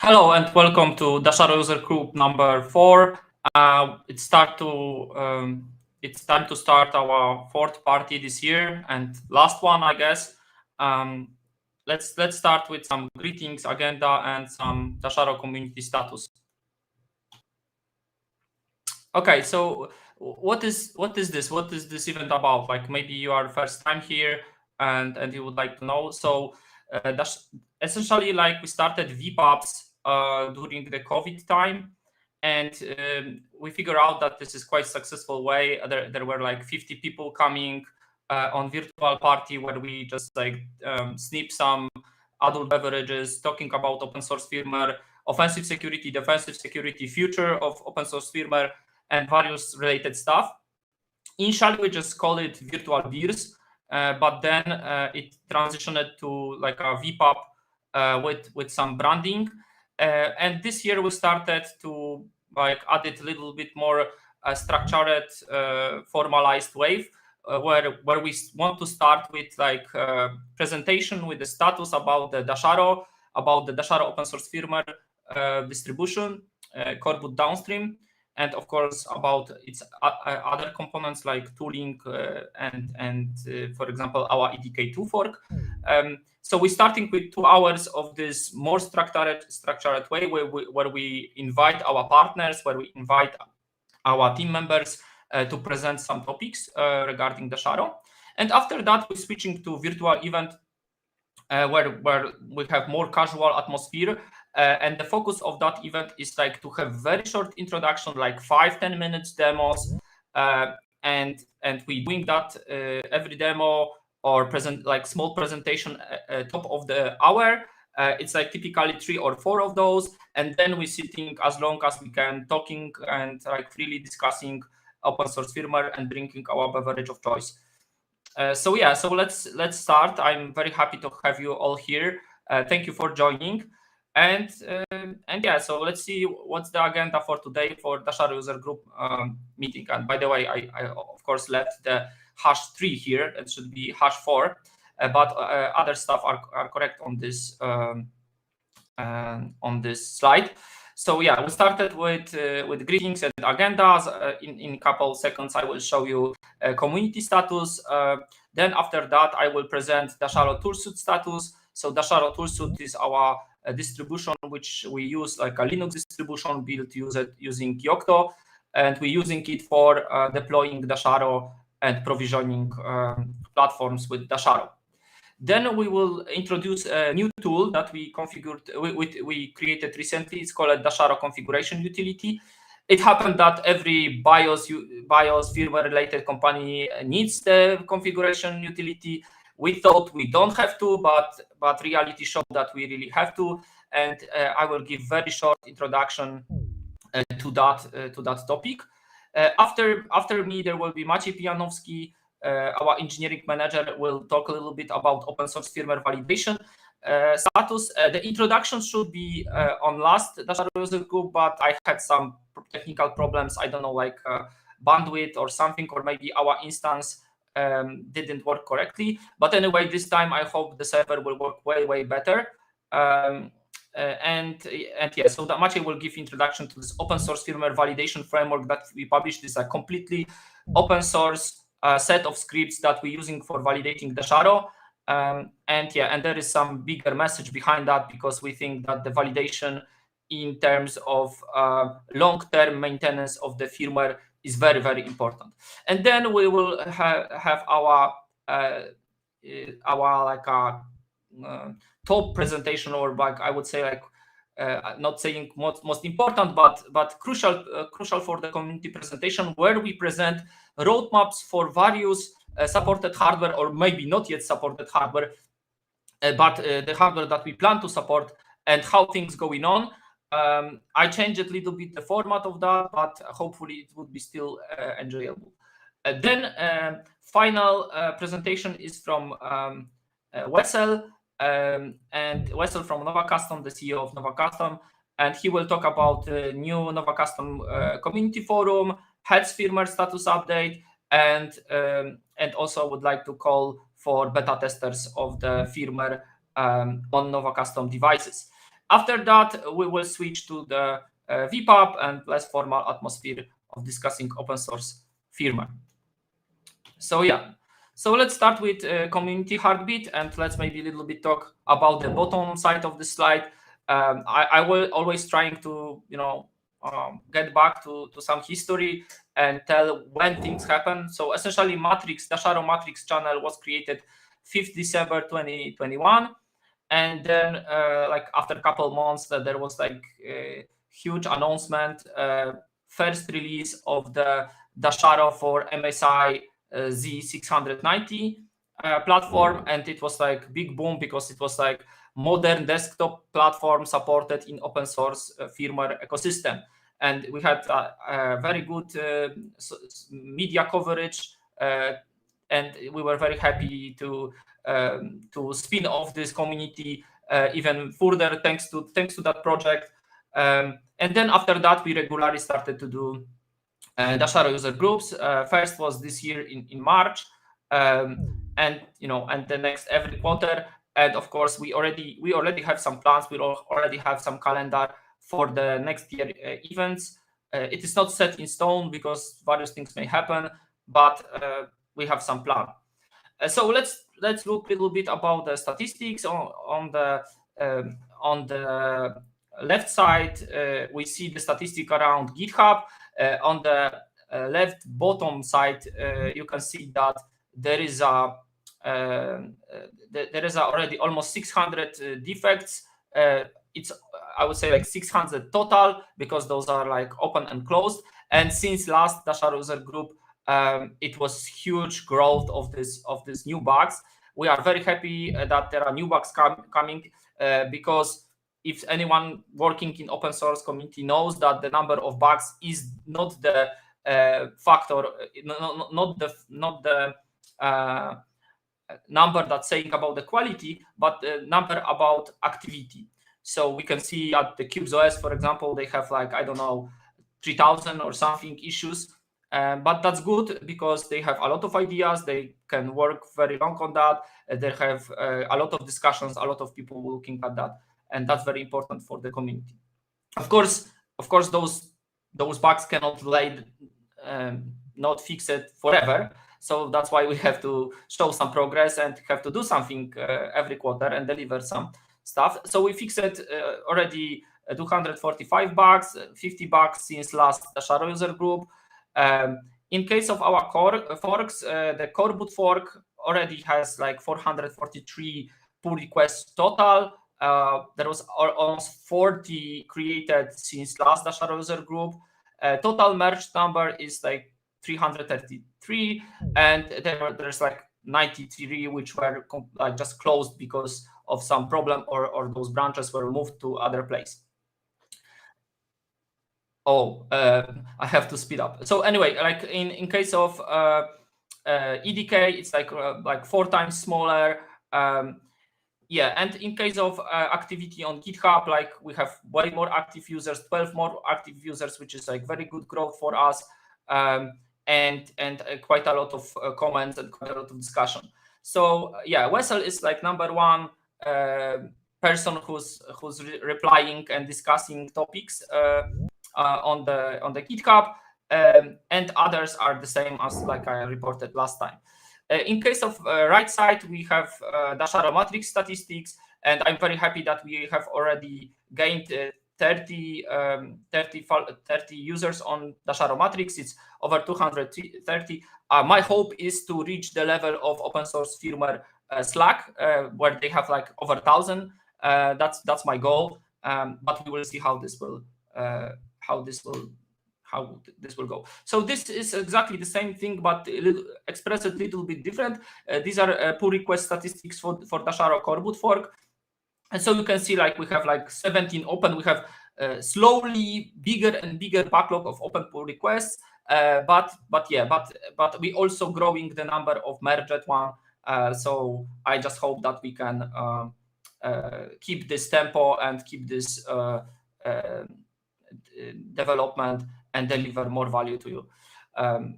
Hello and welcome to Dasharo User Group number 4. It's time to start our fourth party this year and last one, I guess. Let's start with some greetings, agenda, and some Dasharo community status. Okay, so what is this? What is this event about? Like maybe you are first time here and you would like to know. So essentially, like we started vPubs during the COVID time, and we figure out that this is quite successful way. There were like 50 people coming on virtual party where we just like snip some adult beverages, talking about open source firmware, offensive security, defensive security, future of open source firmware, and various related stuff. Initially, we just call it virtual beers, but then it transitioned to like a vPub with some branding. And this year we started to like add it a little bit more structured, formalized way, where we want to start with like presentation with the status about the Dasharo open source firmware distribution, Coreboot downstream, and of course about its other components like tooling and for example our EDK2 fork. So we're starting with 2 hours of this more structured way where we invite our partners, where we invite our team members to present some topics regarding Dasharo. And after that, we're switching to virtual event where we have more casual atmosphere. And the focus of that event is like to have very short introduction, like 5-10 minutes demos, and we doing that every demo or present like small presentation top of the hour. It's like typically 3 or 4 of those, and then we're sitting as long as we can, talking and like freely discussing open source firmware and drinking our beverage of choice. So let's start. I'm very happy to have you all here. Thank you for joining. And yeah, so let's see what's the agenda for today for Dasharo User Group meeting. And by the way, I of course left the #3 here. It should be #4, but other stuff are correct on this slide. So yeah, we started with greetings and agendas. In a couple seconds, I will show you community status. Then after that, I will present Dasharo toolsuit status. So Dasharo toolsuit is our distribution which we use, like a Linux distribution built using Yocto, and we're using it for deploying Dasharo and provisioning platforms with Dasharo. Then we will introduce a new tool that we configured, we created recently. It's called a Dasharo configuration utility. It happened that every BIOS firmware related company needs the configuration utility. We thought we don't have to, but reality showed that we really have to. And I will give very short introduction to that topic. After me, there will be Maciej Pijanowski. Our engineering manager will talk a little bit about open source firmware validation status. The introduction should be on last Dasharo User Group, but I had some technical problems. I don't know, like bandwidth or something, or maybe our instance didn't work correctly. But anyway, this time I hope the server will work way better. And yeah, so that Maciej will give introduction to this open source firmware validation framework that we published. This is a completely open source set of scripts that we're using for validating Dasharo. And there is some bigger message behind that, because we think that the validation in terms of long-term maintenance of the firmware is very important. And then we will have our like top presentation, or like I would say like not saying most important, but crucial for the community presentation, where we present roadmaps for various supported hardware, or maybe not yet supported hardware, but the hardware that we plan to support and how things going on. I changed a little bit the format of that, but hopefully it would be still enjoyable. Then final presentation is from Wessel, and Wessel from Nova Custom, the CEO of Nova Custom, and he will talk about the new Nova Custom community forum, Heads firmware status update, and also would like to call for beta testers of the firmware on Nova Custom devices. After that, we will switch to the vPub and less formal atmosphere of discussing open source firmware. So yeah, so let's start with community heartbeat, and let's maybe a little bit talk about the bottom side of the slide. I will always trying to get back to some history and tell when things happen. So essentially, Dasharo Matrix channel was created 5th December 2021, and then like after a couple months, there was like a huge announcement, first release of the Dasharo for MSI Z690 platform, and it was like big boom because it was like modern desktop platform supported in open source firmware ecosystem, and we had a very good media coverage, and we were very happy to spin off this community even further thanks to that project. And then after that, we regularly started to do Dasharo user groups. First was this year in March, and the next every quarter. And of course, we already have some plans. We already have some calendar for the next year events. It is not set in stone because various things may happen, but we have some plan. So let's look a little bit about the statistics on the left side. We see the statistic around GitHub. On the left bottom side, you can see that there is already almost 600 defects. It's, I would say, like 600 total because those are like open and closed. And since last Dasharo user group, it was huge growth of these new bugs. We are very happy that there are new bugs coming because if anyone working in open source community knows that the number of bugs is not the factor, not the number that's saying about the quality, but the number about activity. So we can see at the CubesOS, for example, they have like, I don't know, 3,000 or something issues. But that's good because they have a lot of ideas. They can work very long on that. They have a lot of discussions, a lot of people looking at that, and that's very important for the community. Of course, those bugs cannot not fix it forever. So that's why we have to show some progress and have to do something every quarter and deliver some stuff. So we fixed already 245 bugs, 50 bugs since last Dasharo user group. In case of our core forks, the core boot fork already has like 443 pull requests total. There was almost 40 created since last Dasharo user group. Total merged number is like 333, and there's like 93 which were just closed because of some problem or those branches were moved to other place. I have to speed up. So anyway, like in case of EDK, it's like 4 times smaller. Yeah, and in case of activity on GitHub, like we have way more active users, 12 more active users, which is like very good growth for us, and quite a lot of comments and quite a lot of discussion. So yeah, Wessel is like number one person who's replying and discussing topics on the GitHub, and others are the same as like I reported last time. In case of right side, we have Dasharo Matrix statistics, and I'm very happy that we have already gained 30 users on Dasharo Matrix. It's over 230. My hope is to reach the level of open source firmware Slack, where they have like over 1,000. That's my goal, but we will see how this will go. So this is exactly the same thing, but expressed a little bit different. These are pull request statistics for Dasharo core boot fork. And so you can see like we have like 17 open. We have slowly bigger and bigger backlog of open pull requests. But we also growing the number of merged one. So I just hope that we can keep this tempo and keep this development and deliver more value to you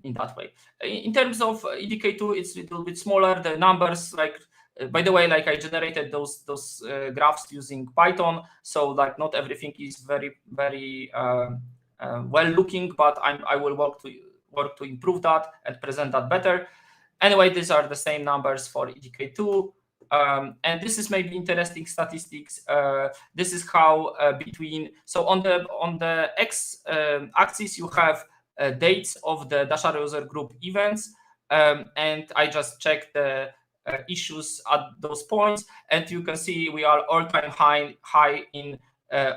in that way. In terms of EDK2, it's a little bit smaller. The numbers like By the way, like I generated those graphs using Python, so like not everything is very well looking, but I will work to improve that and present that better. Anyway, these are the same numbers for EDK2. And this is maybe interesting statistics. This is how so on the x axis you have dates of the Dasharo User Group events, and I just checked the issues at those points, and you can see we are all-time high in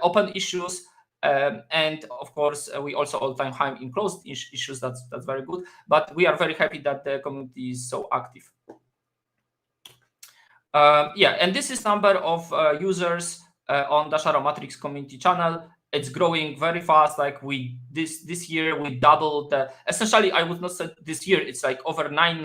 open issues, and of course we also all-time high in closed issues. That's very good, but we are very happy that the community is so active. Yeah, and this is number of users on Dasharo Matrix community channel. It's growing very fast. Like this year we doubled. Essentially, I would not say this year. It's like over 9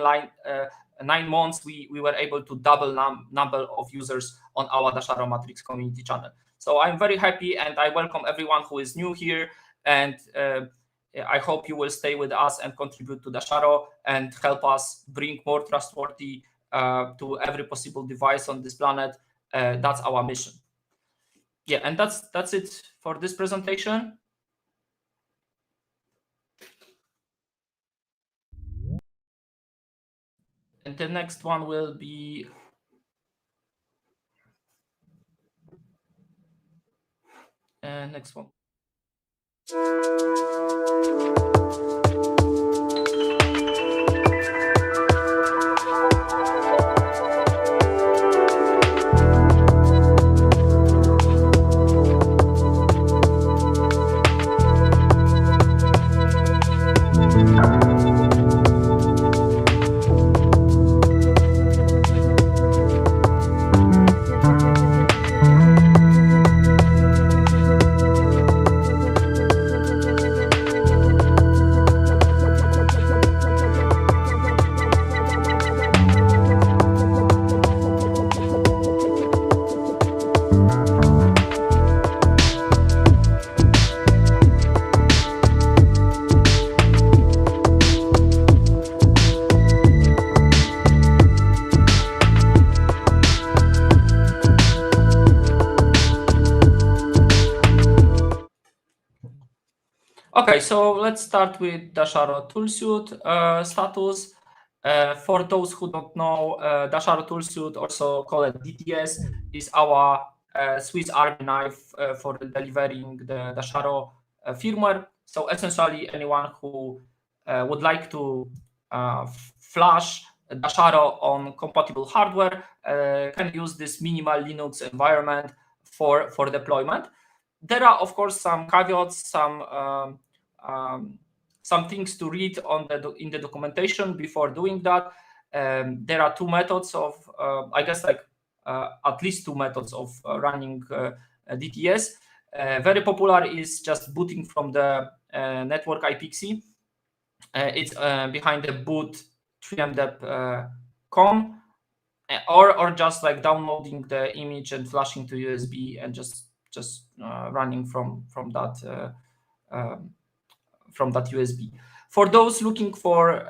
months we were able to double number of users on our Dasharo Matrix community channel. So I'm very happy, and I welcome everyone who is new here. And I hope you will stay with us and contribute to Dasharo and help us bring more trustworthy to every possible device on this planet. That's our mission. Yeah, and that's it for this presentation. And the next one will be next one. Okay, so let's start with Dasharo Toolsuite status. For those who don't know, Dasharo Toolsuite, also called DTS, is our Swiss Army knife for delivering the Dasharo firmware. So essentially, anyone who would like to flash Dasharo on compatible hardware can use this minimal Linux environment for deployment. There are, of course, some caveats, some things to read in the documentation before doing that. There are two methods of, I guess, like at least two methods of running DTS. Very popular is just booting from the network iPXE. It's behind the boot 3mdep.com, or just like downloading the image and flashing to USB and just running from that USB. For those looking for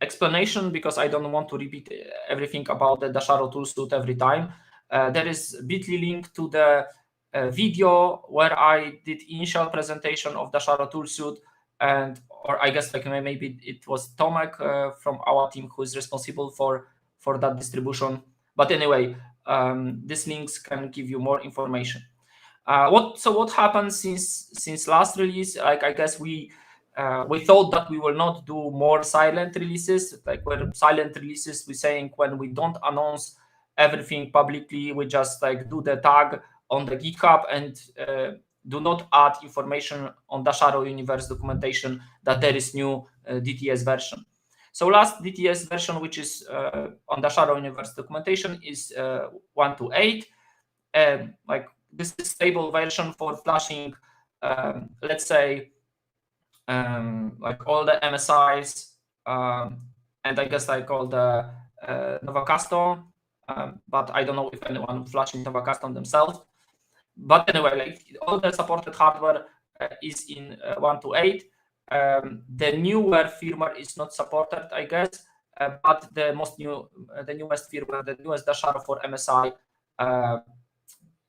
explanation, because I don't want to repeat everything about the Dasharo Toolsuite every time, there is bit.ly link to the video where I did initial presentation of Dasharo Toolsuite, or I guess like maybe it was Tomek from our team who is responsible for that distribution. But anyway, these links can give you more information. What happened since last release? Like, I guess we thought that we will not do more silent releases. Like, where silent releases, we're saying when we don't announce everything publicly, we just like do the tag on the GitHub and do not add information on Dasharo Universe documentation that there is new DTS version. So last DTS version, which is on Dasharo Universe documentation, is 1.2.8. Like, this is stable version for flashing, let's say, like all the MSIs, and I guess like all the Nova Custom, but I don't know if anyone flashing Nova Custom themselves. But anyway, like all the supported hardware is in 1.2.8. The newer firmware is not supported, I guess. but the newest firmware, the newest Dasharo for MSI,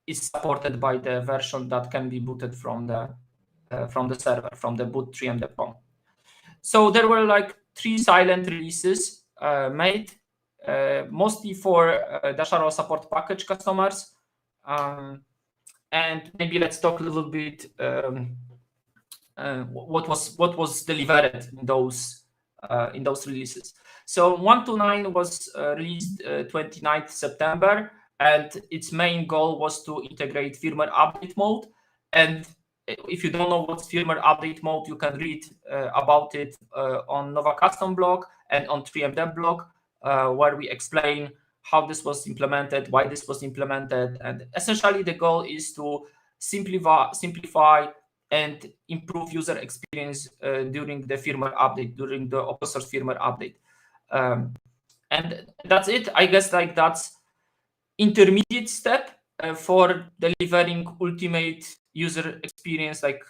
is supported by the version that can be booted from the server, from the boot 3md.com. So there were like 3 silent releases made, mostly for Dasharo support package customers. And maybe let's talk a little bit what was delivered in those releases. So 129 was released 29th September, and its main goal was to integrate firmware update mode. And if you don't know what's firmware update mode, you can read about it on Nova Custom blog and on 3mdev blog, where we explain how this was implemented, why this was implemented, and essentially the goal is to simplify and improve user experience during the firmware update, during the open source firmware update. And that's it. I guess like that's intermediate step for delivering ultimate user experience, like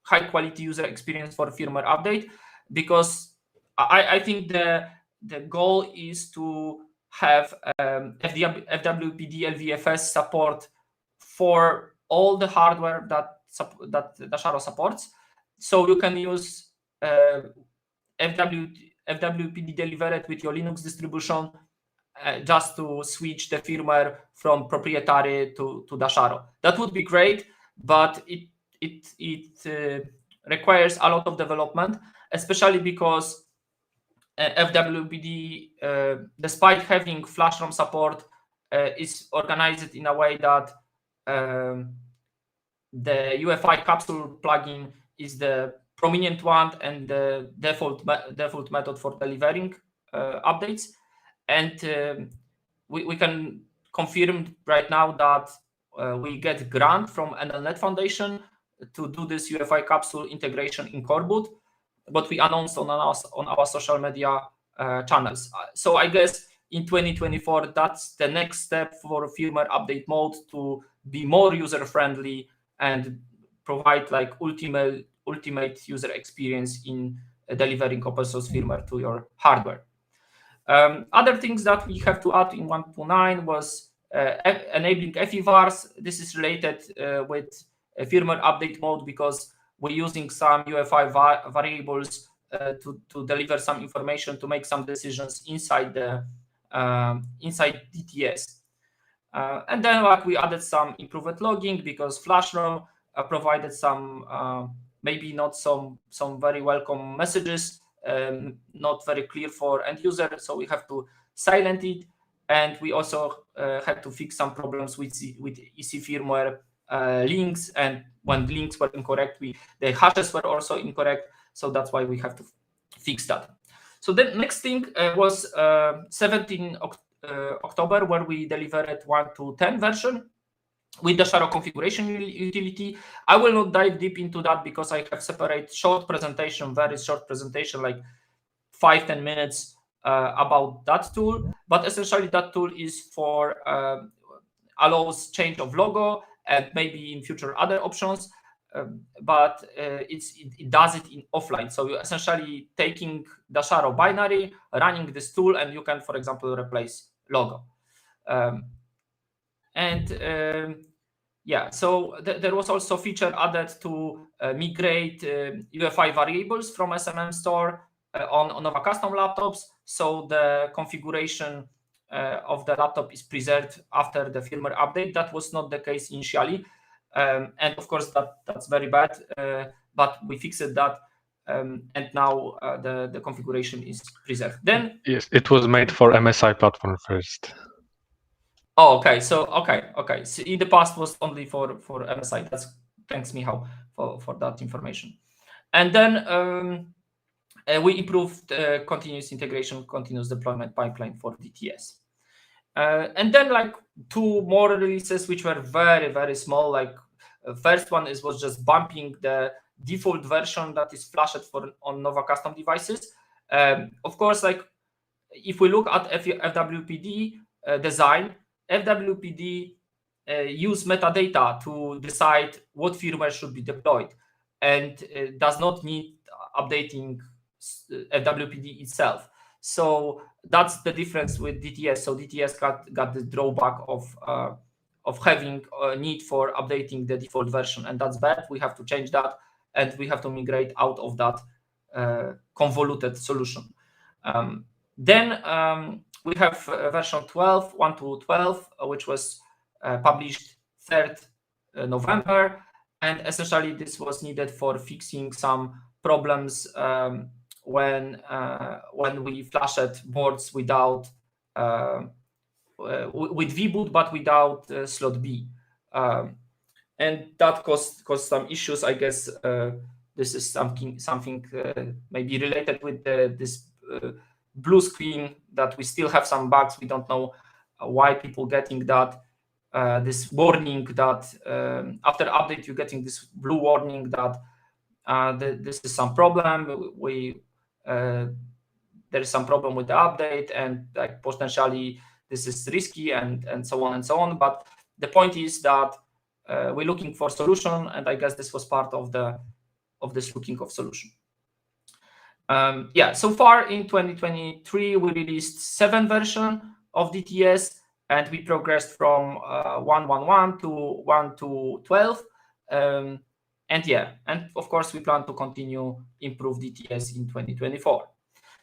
high quality user experience for firmware update, because I think the goal is to have FWPD LVFS support for all the hardware that Dasharo supports. So you can use FWPD delivered with your Linux distribution just to switch the firmware from proprietary to Dasharo. That would be great, but it requires a lot of development, especially because FWPD, despite having flash ROM support, is organized in a way that the UEFI capsule plugin is the prominent one and the default method for delivering updates. And we can confirm right now that we get grant from NLNet Foundation to do this UEFI capsule integration in Coreboot, what we announced on our social media channels. So I guess in 2024, that's the next step for firmware update mode to be more user-friendly and provide like ultimate user experience in delivering open source firmware to your hardware. Other things that we have to add in 129 was enabling FEVARs. This is related with firmware update mode because we're using some UEFI variables to deliver some information, to make some decisions inside the inside DTS. And then like we added some improved logging because flash ROM provided some maybe not some very welcome messages, not very clear for end user, so we have to silent it. And we also had to fix some problems with EC firmware links, and when links were incorrect, the hashes were also incorrect, so that's why we have to fix that. So the next thing was 17 October, where we delivered 1.2.10 version with the Dasharo configuration utility. I will not dive deep into that because I have separate very short presentation, like 5-10 minutes about that tool. But essentially that tool is for allows change of logo and maybe in future other options, but it does it in offline. So you're essentially taking Dasharo binary, running this tool, and you can, for example, replace logo. Yeah, so there was also feature added to migrate UEFI variables from SMM store on Nova Custom laptops, so the configuration of the laptop is preserved after the firmware update. That was not the case initially, and of course that's very bad, but we fixed that, and now the configuration is preserved. Then yes, it was made for MSI platform first. Oh, okay. So okay. So in the past was only for MSI. Thanks, Michał, for that information. And then we improved continuous integration, continuous deployment pipeline for DTS. And then like 2 more releases, which were very, very small. Like first one was just bumping the default version that is flashed on Nova Custom devices. Of course, like if we look at FWPD design, FWPD use metadata to decide what firmware should be deployed, and does not need updating FWPD itself. So that's the difference with DTS. So DTS got the drawback of having a need for updating the default version, and that's bad. We have to change that, and we have to migrate out of that convoluted solution. Then we have version 12, 1 to 12, which was published 3rd November, and essentially this was needed for fixing some problems when we flashed boards without with vboot but without slot B, and that caused some issues. I guess this is something maybe related with this blue screen, that we still have some bugs. We don't know why people getting that this warning that after update you're getting this blue warning that this is some problem. There is some problem with the update, and like potentially this is risky, and so on and so on. But the point is that we're looking for solution, and I guess this was part of this looking of solution. Yeah, so far in 2023 we released 7 versions of DTS, and we progressed from 1.1.1 to 1 to 12. And yeah, and of course we plan to continue improve DTS in 2024.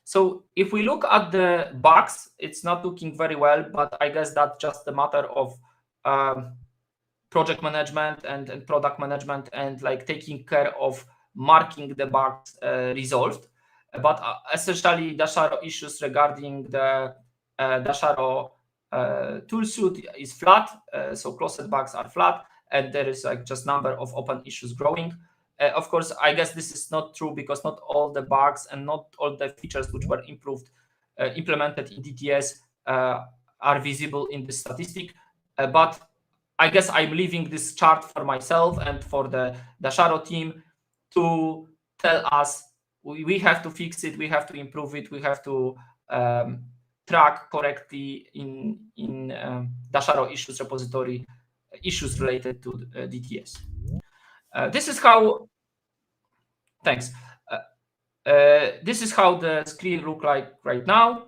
So if we look at the bugs, it's not looking very well, but I guess that's just a matter of project management and product management, and like taking care of marking the bugs resolved. But essentially Dasharo issues regarding the Dasharo tool suite is flat, so closed bugs are flat, and there is like just number of open issues growing. Of course, I guess this is not true, because not all the bugs and not all the features which were implemented in DTS are visible in this statistic. But I guess I'm leaving this chart for myself and for the Dasharo team to tell us we have to fix it, we have to improve it, we have to track correctly in Dasharo issues repository issues related to DTS. This is how. Thanks. This is how the screen look like right now.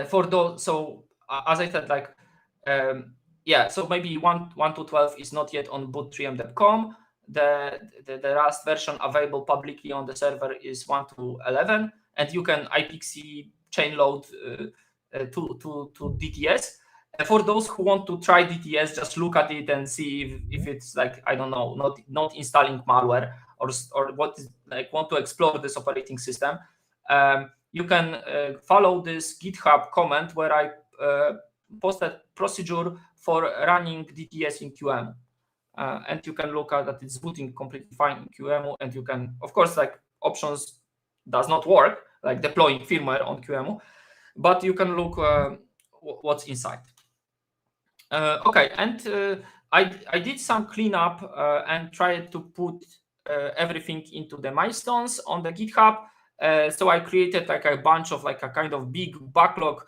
For those, so as I said, like yeah, so maybe 1 to 12 is not yet on boot3m.com. The last version available publicly on the server is 1 to 11, and you can IPXE chain load to DTS. For those who want to try DTS, just look at it and see if it's like, I don't know, not installing malware, or what is like want to explore this operating system. You can follow this GitHub comment where I posted procedure for running DTS in QEMU. And you can look at that it's booting completely fine in QEMU, and you can, of course, like options does not work, like deploying firmware on QEMU, but you can look what's inside. Okay, and I did some cleanup and tried to put everything into the milestones on the GitHub. So I created like a bunch of like a kind of big backlog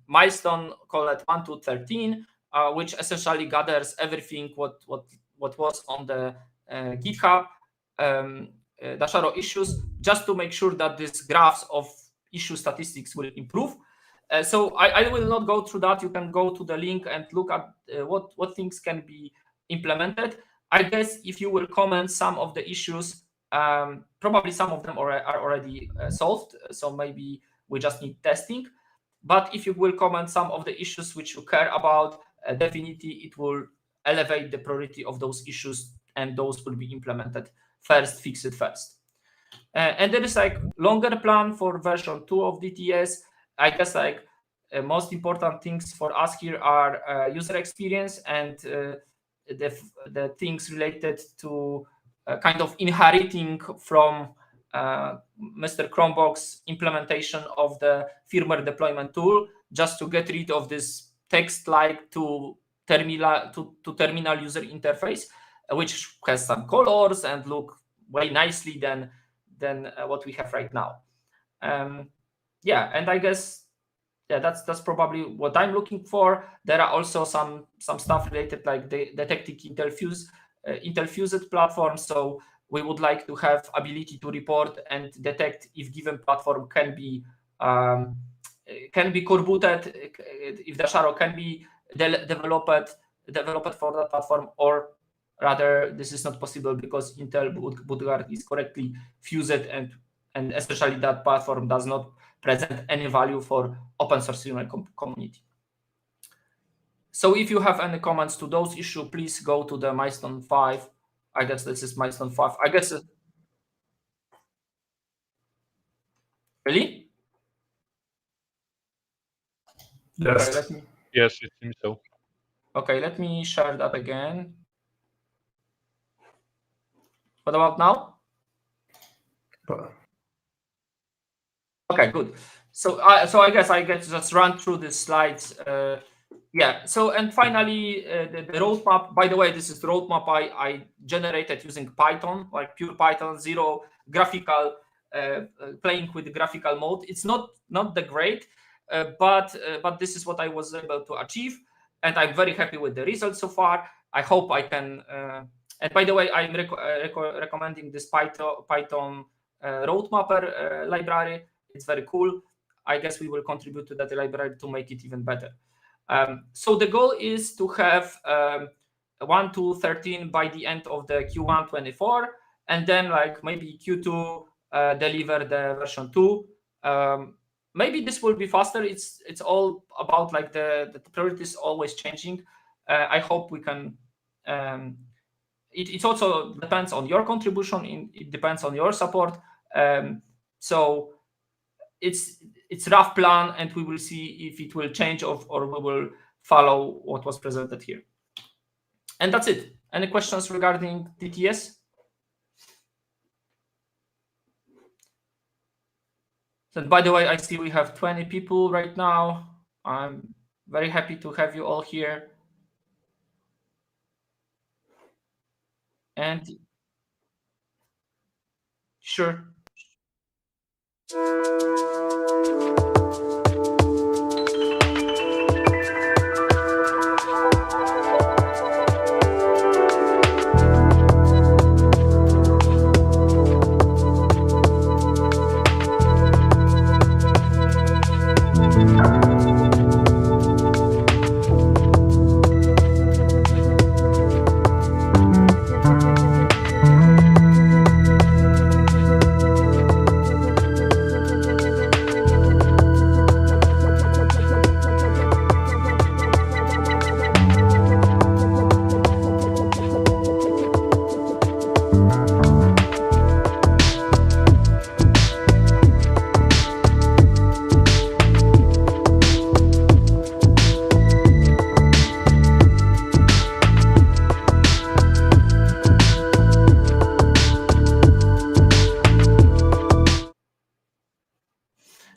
milestone called 1 to 13, which essentially gathers everything what was on the GitHub Dasharo issues, just to make sure that these graphs of issue statistics will improve. So I will not go through that. You can go to the link and look at what things can be implemented. I guess if you will comment some of the issues, probably some of them are already solved. So maybe we just need testing. But if you will comment some of the issues which you care about, definitely it will elevate the priority of those issues, and those will be implemented first, fix it first. And there is like longer plan for version 2 of DTS. I guess like most important things for us here are user experience and the things related to kind of inheriting from Mr. Chromebox implementation of the firmware deployment tool, just to get rid of this text-like to terminal user interface, which has some colors and look way nicely than what we have right now. Yeah, and I guess that's probably what I'm looking for. There are also some stuff related, like detecting interfused platforms. So we would like to have ability to report and detect if given platform can be can be core booted, if Dasharo can be developed for that platform, or rather this is not possible because Intel bootguard is correctly fused, and especially that platform does not present any value for open source community. So if you have any comments to those issues, please go to the milestone 5. I guess this is milestone 5. I guess really? Yes. Okay, Yes, it seems so. okay, let me share that again. What about now? Okay, good. So I guess I get to just run through the slides. Yeah. So and finally, the roadmap. By the way, this is the roadmap I generated using Python, like pure Python, zero graphical, playing with the graphical mode. It's not the great, but this is what I was able to achieve, and I'm very happy with the results so far. I hope I can. And by the way, I'm recommending this Python roadmapper library. It's very cool. I guess we will contribute to that library to make it even better. So the goal is to have 1 to 13 by the end of the Q1 24, and then like maybe Q2 deliver the version 2. Maybe this will be faster. It's all about like the priorities always changing. I hope we can. It also depends on your contribution. It depends on your support. So it's rough plan, and we will see if it will change or we will follow what was presented here. And that's it. Any questions regarding TTS? So by the way, I see we have 20 people right now. I'm very happy to have you all here. And sure.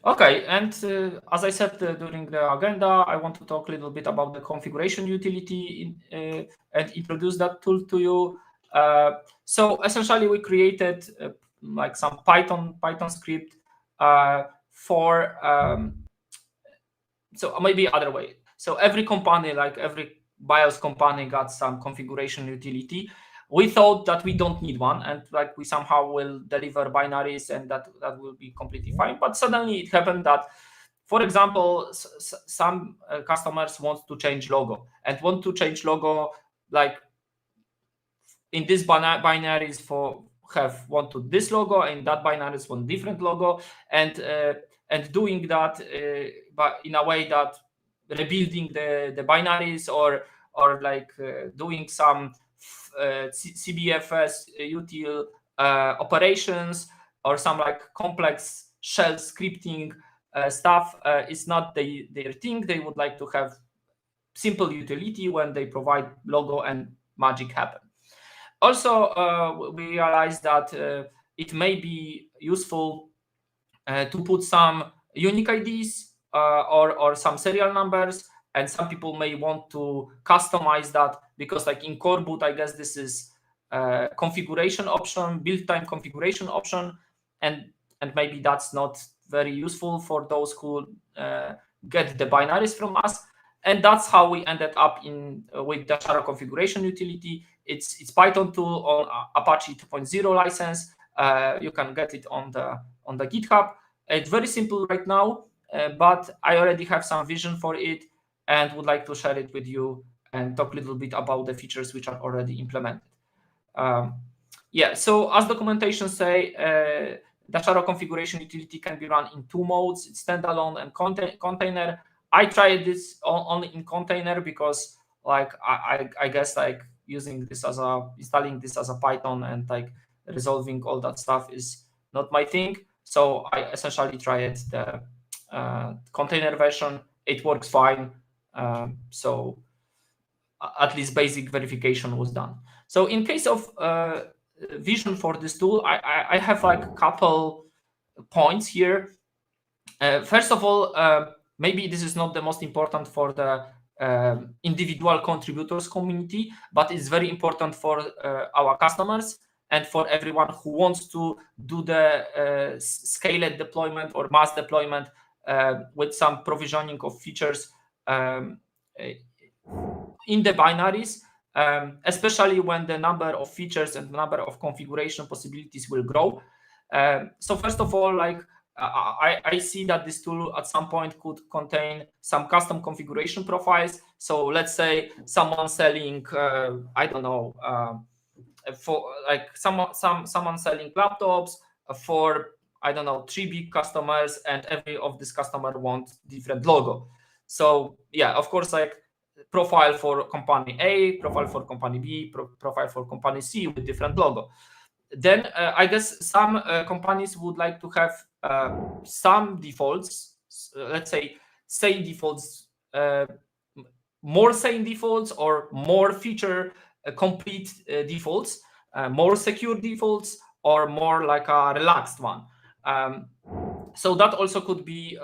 Okay, and as I said during the agenda, I want to talk a little bit about the configuration utility and introduce that tool to you. So essentially, we created like some Python script for so maybe other way. So every company, like every BIOS company, got some configuration utility. We thought that we don't need one, and like we somehow will deliver binaries, and that will be completely fine. But suddenly it happened that, for example, some customers want to change logo like in this binaries want to this logo, and that binaries want different logo, and doing that but in a way that rebuilding the binaries or like doing some CBFS util operations or some like complex shell scripting stuff is not their thing. They would like to have simple utility when they provide logo and magic happen. Also, we realized that it may be useful to put some unique IDs or some serial numbers, and some people may want to customize that because, like in core boot, I guess this is configuration option, build time configuration option, and maybe that's not very useful for those who get the binaries from us. And that's how we ended up with Dasharo configuration utility. It's Python tool on Apache 2.0 license. You can get it on the GitHub. It's very simple right now, but I already have some vision for it and would like to share it with you and talk a little bit about the features which are already implemented. Yeah, so as documentation say, Dasharo configuration utility can be run in two modes: it's standalone and container. I tried this only in container because, like, I guess like using this as installing this as a Python and like resolving all that stuff is not my thing. So I essentially tried the container version. It works fine. So at least basic verification was done. So in case of vision for this tool, I have like a couple points here. First of all, maybe this is not the most important for the individual contributors community, but it's very important for our customers and for everyone who wants to do the scaled deployment or mass deployment with some provisioning of features in the binaries, especially when the number of features and the number of configuration possibilities will grow. So first of all, like I see that this tool at some point could contain some custom configuration profiles. So let's say someone selling, I don't know, for like someone selling laptops for, I don't know, 3 big customers, and every of this customer wants different logo. So yeah, of course, like profile for company A, profile for company B, profile for company C with different logo. Then I guess some companies would like to have some defaults, let's say same defaults, more same defaults, or more feature complete defaults, more secure defaults, or more like a relaxed one. So that also could be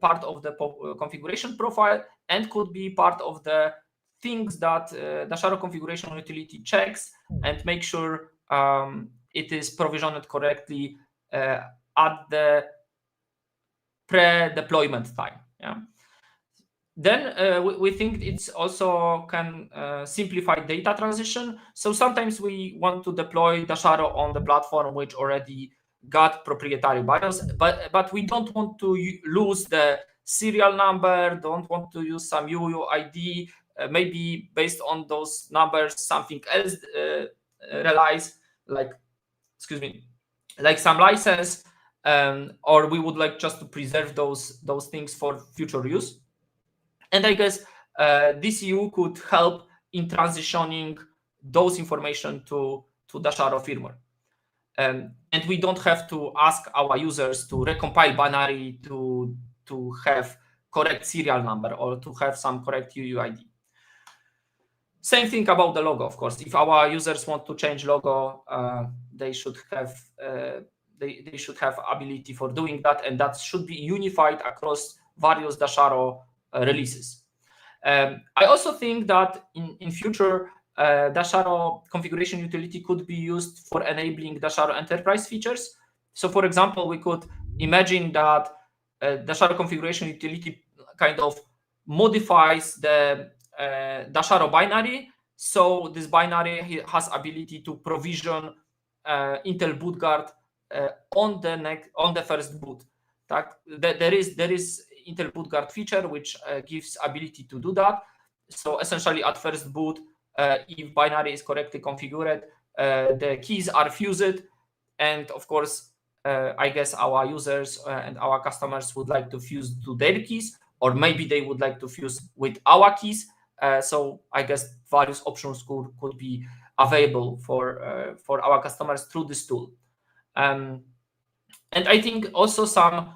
part of the configuration profile and could be part of the things that Dasharo configuration utility checks and make sure it is provisioned correctly at the pre-deployment time. Yeah. Then we think it's also can simplify data transition. So sometimes we want to deploy Dasharo on the platform which already got proprietary BIOS, but we don't want to lose the serial number, don't want to use some UUID, maybe based on those numbers something else relies, like, excuse me, like some license, or we would like just to preserve those things for future use. And I guess DCU could help in transitioning those information to Dasharo firmware. And we don't have to ask our users to recompile binary to have correct serial number or to have some correct UUID. Same thing about the logo, of course. If our users want to change logo, they should have they should have ability for doing that, and that should be unified across various Dasharo releases. I also think that in future, Dasharo configuration utility could be used for enabling Dasharo enterprise features. So, for example, we could imagine that Dasharo configuration utility kind of modifies the Dasharo binary. So this binary has ability to provision Intel boot guard on the first boot. There is Intel boot guard feature which gives ability to do that. So essentially, at first boot, if binary is correctly configured, the keys are fused, and of course, I guess our users and our customers would like to fuse to their keys, or maybe they would like to fuse with our keys. So I guess various options could be available for our customers through this tool. And I think also some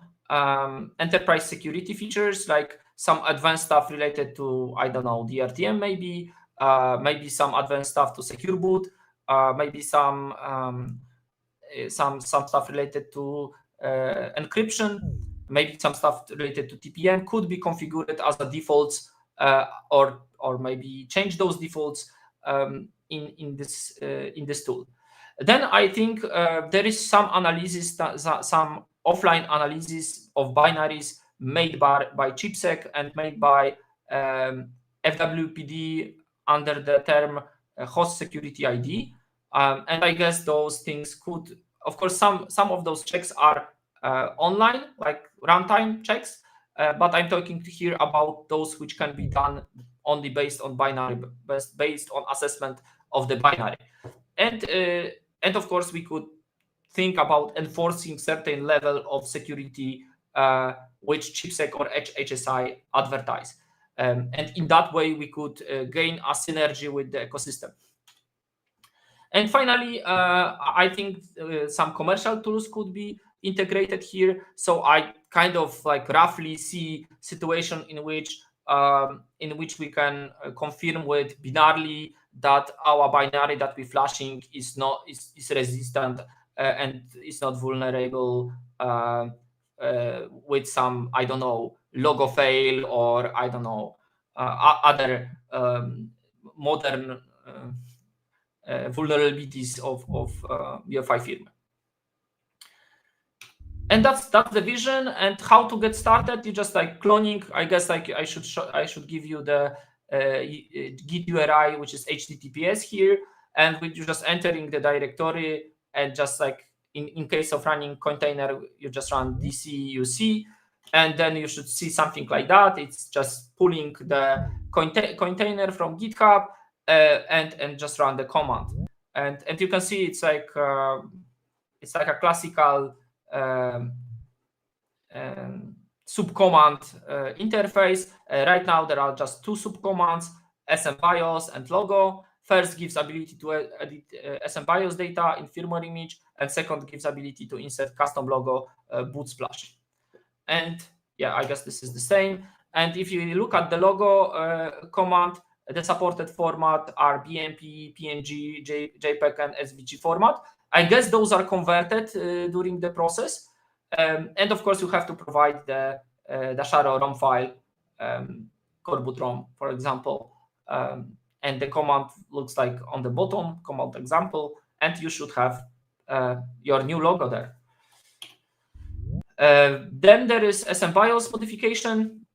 enterprise security features, like some advanced stuff related to, I don't know, DRTM, maybe some advanced stuff to secure boot, maybe some stuff related to encryption, maybe some stuff related to TPM could be configured as a defaults, or maybe change those defaults in this tool. Then I think there is some analysis, some offline analysis of binaries made by chipsec and made by FWPD under the term host security ID. And I guess those things could, of course, some of those checks are online, like runtime checks, but I'm talking here about those which can be done only based on binary, based on assessment of the binary. And of course we could think about enforcing certain level of security which chipsec or HSI advertise, and in that way we could gain a synergy with the ecosystem. And finally, I think some commercial tools could be integrated here. So I kind of like roughly see situation in which we can confirm with binarily that our binary that we're flashing is resistant and is not vulnerable with some, I don't know, logo fail, or I don't know, other modern vulnerabilities of UEFI firmware. And that's the vision. And how to get started? You just like cloning. I guess like I should give you the git URI, which is HTTPS here, and with you just entering the directory, and just like in case of running container, you just run dcuc, and then you should see something like that. It's just pulling the container from GitHub and just run the command, and you can see it's like a classical subcommand interface. Right now there are just two subcommands, SMBIOS and logo. First gives ability to edit SMBIOS data in firmware image, and second gives ability to insert custom logo boot splash. And yeah, I guess this is the same. And if you look at the logo command, the supported format are BMP, PNG, JPEG, and SVG format. I guess those are converted during the process. And of course, you have to provide the Dasharo ROM file, coreboot ROM, for example. And the command looks like on the bottom, command example, and you should have your new logo there. Then there is SMBIOS modification,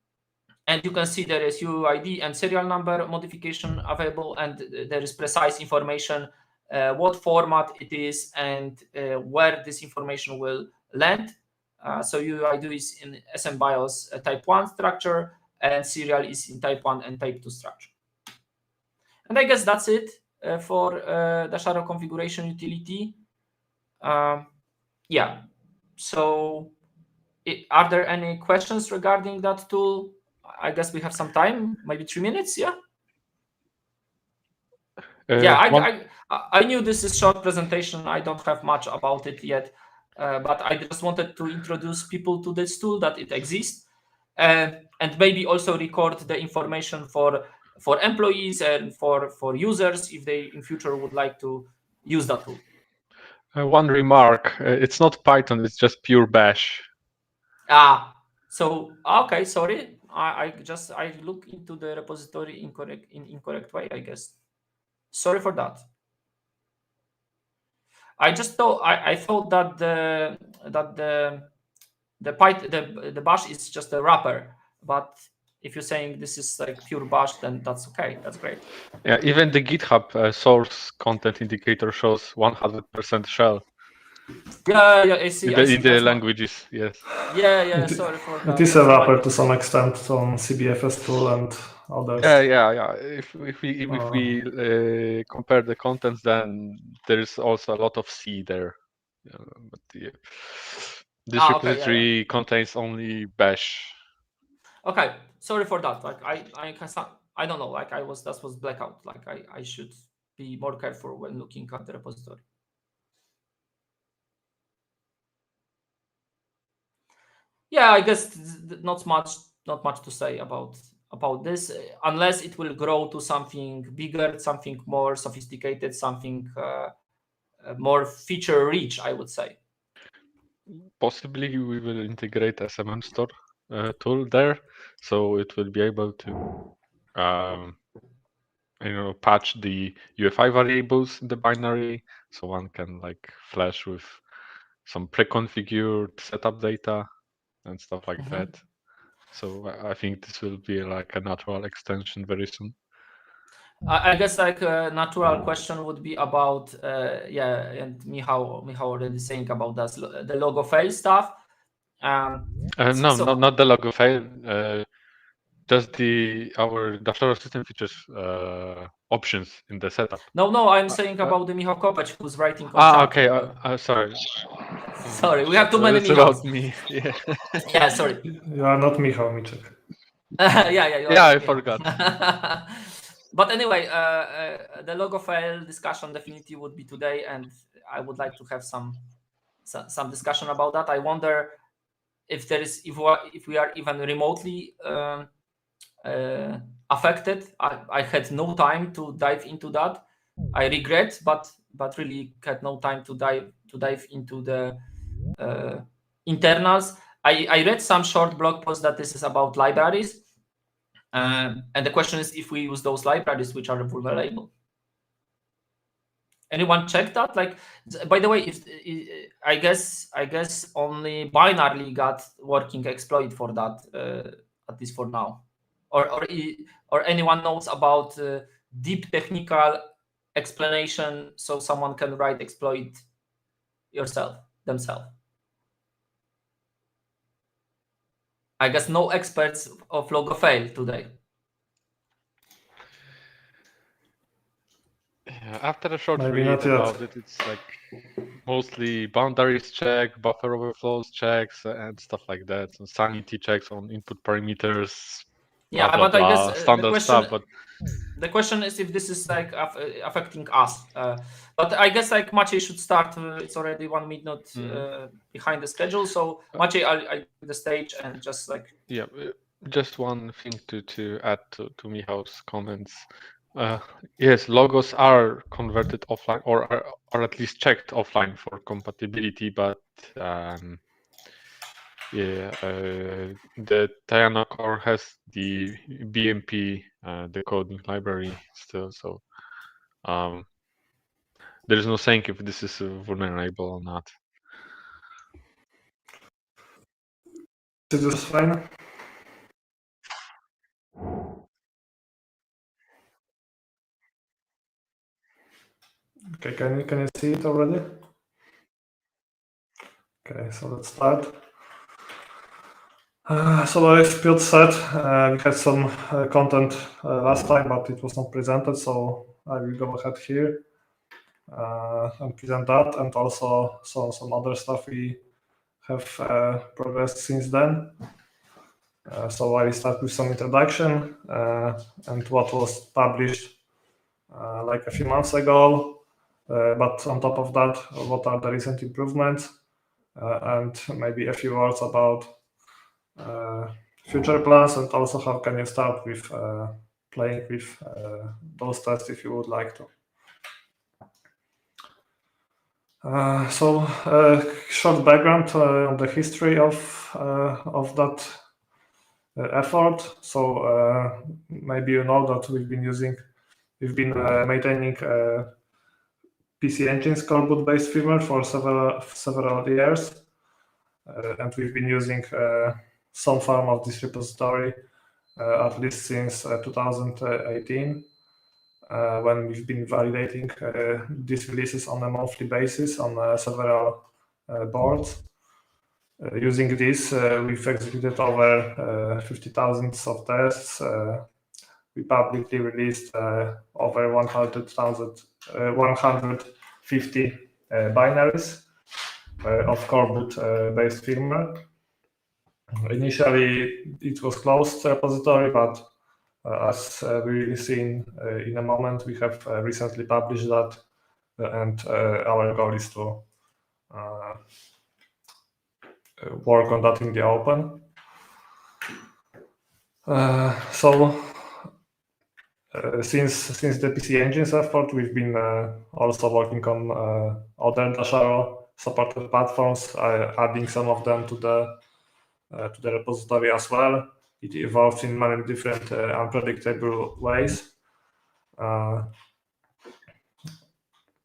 and you can see there is UID and serial number modification available, and there is precise information what format it is and where this information will land. So UID is in SMBIOS type 1 structure, and serial is in type 1 and type 2 structure. And I guess that's it for Dasharo configuration utility. Yeah, so are there any questions regarding that tool? I guess we have some time, maybe 3 minutes, yeah? I knew this is short presentation. I don't have much about it yet, but I just wanted to introduce people to this tool, that it exists, and maybe also record the information for employees and for users if they in future would like to use that tool. One remark: it's not Python; it's just pure Bash. So okay, sorry. I look into the repository incorrect way, I guess. Sorry for that. I just thought I thought that the bash is just a wrapper, but if you're saying this is like pure bash, then that's okay. That's great. Yeah, even the GitHub source content indicator shows 100% shell. Yeah, I see. In the languages, yes. Yeah. Sorry for that. It is a wrapper to some extent on CBFS tool and others. Yeah. If we compare the contents, then there is also a lot of C there. But this repository contains only Bash. Okay, sorry for that. Like I don't know. Like that was blackout. Like I should be more careful when looking at the repository. Yeah, I guess not much to say about this, unless it will grow to something bigger, something more sophisticated, something more feature rich, I would say. Possibly we will integrate SMM store tool there, so it will be able to patch the UEFI variables in the binary, so one can like flash with some pre-configured setup data and stuff like that. So I think this will be like a natural extension very soon. I guess like a natural question would be about and Michał already saying about that, the logo fail stuff. No, not the logo file. Just our Dasharo system features options in the setup. No, I'm saying about the Michał Kopeć who's writing on chat. Okay. Sorry. Sorry, we have too many It's Michals. about me. Yeah. Yeah, sorry. You are not Michał, Miczek. Yeah, I forgot. But anyway, the logo file discussion definitely would be today, and I would like to have some discussion about that. I wonder if we are even remotely affected. I had no time to dive into that. I regret, but really had no time to dive into the internals. I read some short blog posts that this is about libraries, and the question is if we use those libraries which are vulnerable. Anyone check that? Like, by the way, if I guess only binarily got working exploit for that, at least for now, or anyone knows about deep technical explanation so someone can write exploit themselves. I guess no experts of logo fail today. Yeah, after a short Maybe read not yet. about it, it's like mostly boundaries check, buffer overflows checks, and stuff like that. Some sanity checks on input parameters. Yeah, blah, blah, but I guess blah, standard stuff. But the question is if this is like affecting us. But I guess like Maciej should start. It's already 1 minute behind the schedule. So Maciej, I give the stage and just like. Yeah, just one thing to add to Michał's comments. Yes, logos are converted offline or at least checked offline for compatibility, but the Tayana core has the BMP decoding library still, so there is no saying if this is vulnerable or not. Is this fine? Okay, can you see it already? Okay, so let's start. So as Piotr said, we had some content last time, but it was not presented, so I will go ahead here and present that, and also some other stuff we have progressed since then. So I will start with some introduction and what was published like a few months ago, but on top of that, what are the recent improvements, and maybe a few words about future plans, and also how can you start with playing with those tests if you would like to. So short background on the history of that effort. So maybe you know that we've been maintaining PC Engine's core boot-based firmware for several years, and we've been using some form of this repository at least since 2018, when we've been validating these releases on a monthly basis on several boards. Using this, we've executed over 50,000 of tests. We publicly released over 150 binaries of core boot-based firmware. Initially, it was closed repository, but as we will see in a moment, we have recently published that, and our goal is to work on that in the open. Since the PC Engines effort, we've been also working on other Dasharo supported platforms, adding some of them to the repository as well. It evolves in many different unpredictable ways. And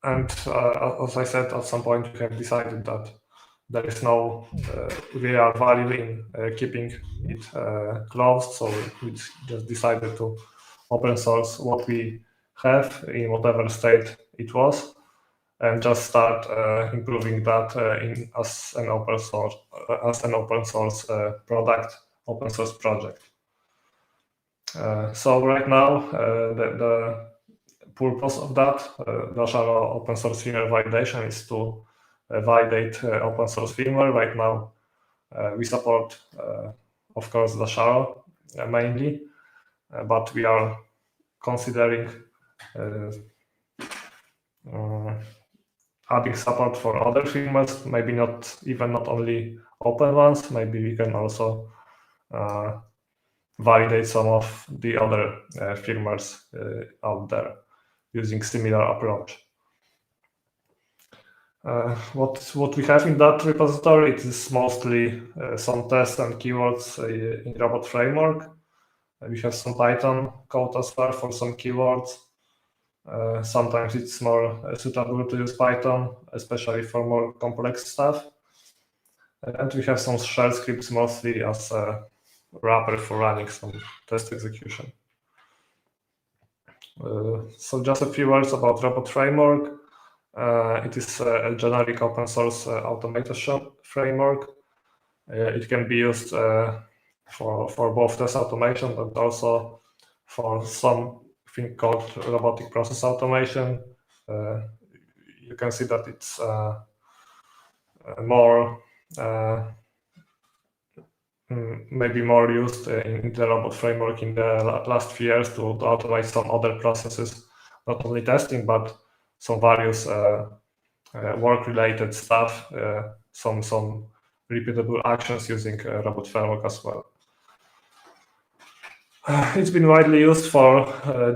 as I said, at some point we have decided that there is no real value in keeping it closed, so we just decided to open source what we have in whatever state it was. and just start improving that as an open source product, open source project. So right now, the purpose of that Dasharo open source firmware validation is to validate open source firmware. Right now, we support, of course, Dasharo mainly, but we are considering adding support for other firmwares, maybe not only open ones. Maybe we can also validate some of the other firmwares out there using similar approach. What we have in that repository, it is mostly some tests and keywords in robot framework. We have some Python code as well for some keywords. Sometimes it's more suitable to use Python, especially for more complex stuff. And we have some shell scripts mostly as a wrapper for running some test execution. So just a few words about robot framework. It is a generic open source automation framework. It can be used for both test automation, but also for something called robotic process automation. You can see that it's maybe more used in the robot framework in the last few years to automate some other processes, not only testing, but some various work-related stuff, some repeatable actions using robot framework as well. It's been widely used for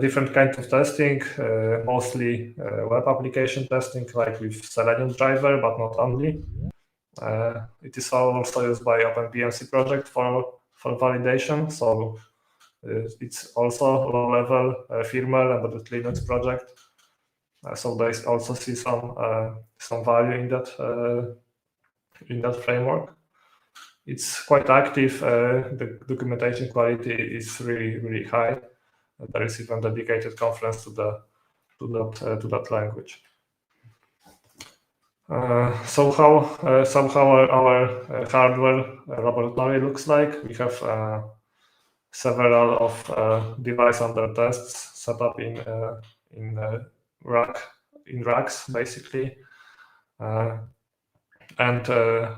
different kinds of testing, mostly web application testing, like with Selenium driver, but not only. It is also used by OpenBMC project for validation. So it's also low-level firmware embedded Linux project. So they also see some value in that framework. It's quite active. The documentation quality is really high. There is even dedicated conference to that language. So how our hardware laboratory looks like. We have several of device under tests set up in racks basically, and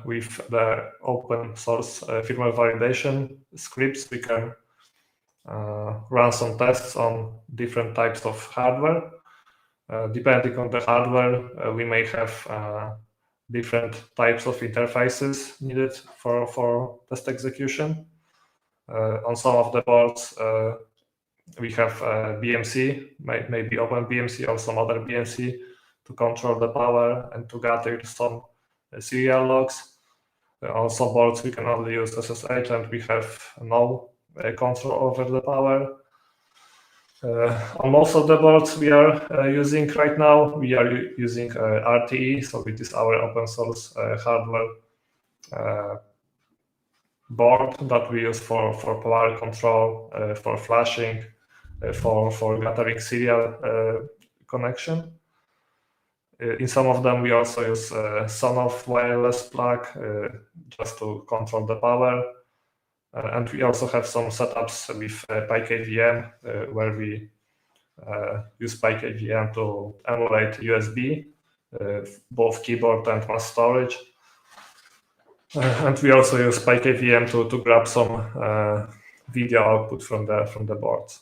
with the open source firmware validation scripts, we can run some tests on different types of hardware. Depending on the hardware, we may have different types of interfaces needed for test execution. On some of the boards, we have BMC, maybe OpenBMC or some other BMC to control the power and to gather some serial logs. On some boards, we can only use SSH and we have no control over the power. On most of the boards we are using right now, we are using RTE, so it is our open source hardware board that we use for power control, for flashing, for gathering serial connection. In some of them, we also use Sonoff wireless plug just to control the power. And we also have some setups with PyKVM where we use PyKVM to emulate USB, both keyboard and mass storage. And we also use PyKVM to grab some video output from the board,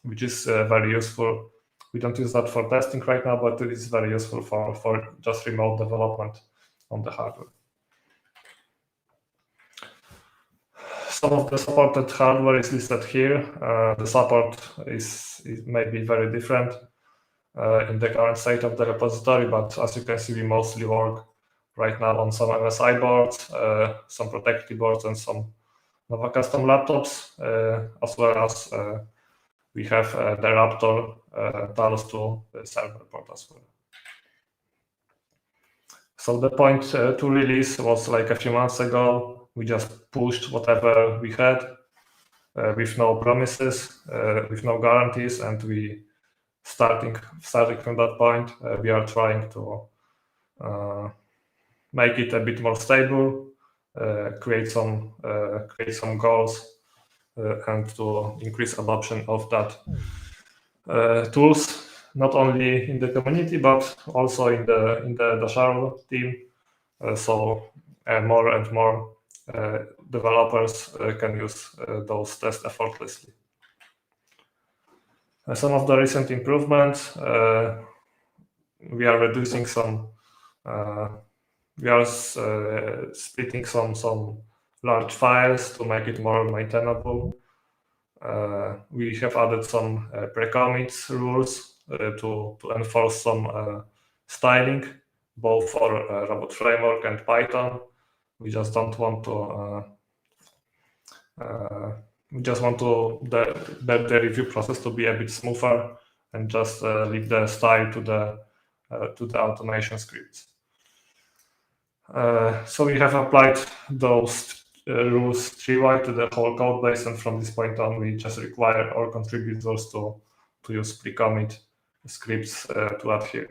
which is very useful. We don't use that for testing right now, but it is very useful for just remote development on the hardware. Some of the supported hardware is listed here. The support is maybe very different in the current state of the repository, but as you can see, we mostly work right now on some MSI boards, some Protect boards, and some Nova custom laptops, as well as we have the Raptor Talos 2 server port as well. So the point to release was like a few months ago. We just pushed whatever we had with no promises, with no guarantees, and we starting from that point, we are trying to make it a bit more stable, create some goals, and to increase adoption of that tools, not only in the community but also in the Dasharo team. So more and more developers can use those tests effortlessly. Some of the recent improvements, we are reducing some, we are splitting some large files to make it more maintainable. We have added some pre-commits rules to enforce some styling, both for Robot Framework and Python. We just don't want to. We just want the review process to be a bit smoother and just leave the style to the automation scripts. So we have applied those rules tree-wide to the whole code base, and from this point on, we just require all contributors to use pre-commit scripts to adhere.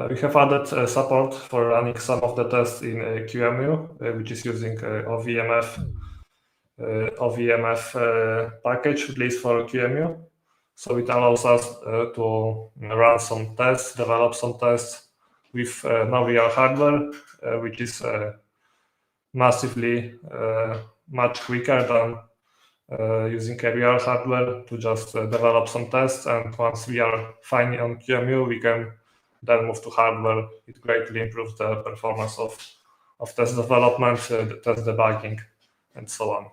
We have added support for running some of the tests in QEMU, which is using OVMF package released for QEMU. So it allows us to run some tests, develop some tests with no real hardware, which is massively much quicker than using a real hardware to just develop some tests. And once we are finally on QEMU, we can then move to hardware. It greatly improves the performance of test development, test debugging, and so on.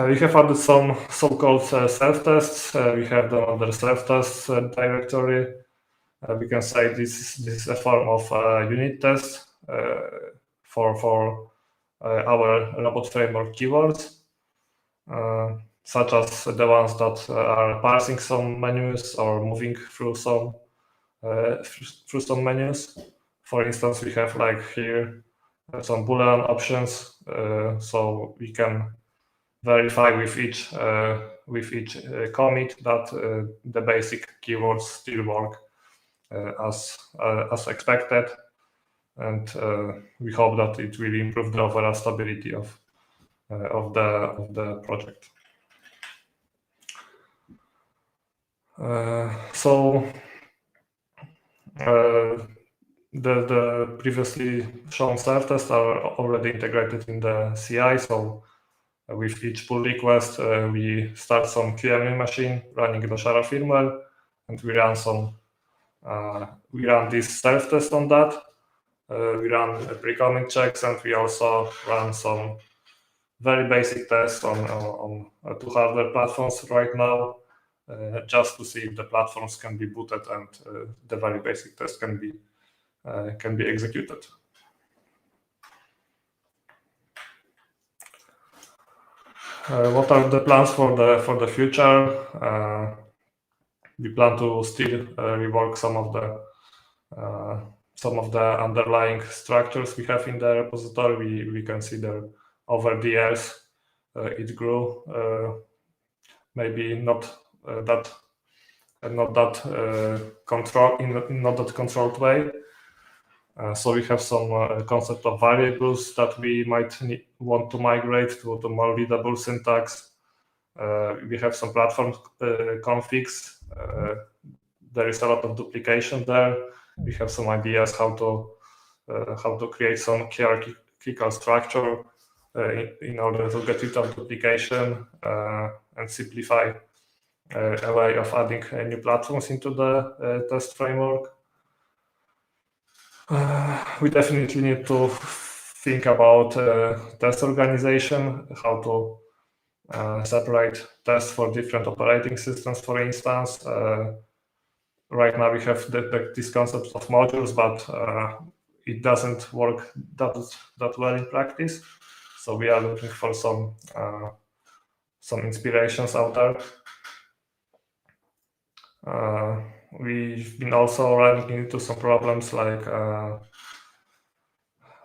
We have added some so-called self-tests. We have them under self-tests directory. We can say this is a form of unit test for our Robot Framework keywords, such as the ones that are parsing some menus or moving through some menus. For instance, we have like here some Boolean options, so we can verify with each commit that the basic keywords still work as expected, and we hope that it will improve the overall stability of the project. So the previously shown self-tests are already integrated in the CI. So with each pull request, we start some QEMU machine running the Dasharo firmware, and we run this self-test on that. We run pre-commit checks, and we also run some very basic tests on two hardware platforms right now, just to see if the platforms can be booted and the very basic test can be executed. What are the plans for the future? We plan to still rework some of the underlying structures we have in the repository. We consider over the years it grew, maybe not that controlled way. So we have some concept of variables that we might want to migrate to more readable syntax. We have some platform configs. There is a lot of duplication there. We have some ideas how to create some hierarchical structure in order to get rid of duplication and simplify a way of adding new platforms into the test framework. We definitely need to think about test organization, how to separate tests for different operating systems, for instance. Right now we have this concept of modules, but it doesn't work that well in practice. So we are looking for some inspirations out there. We've been also running into some problems like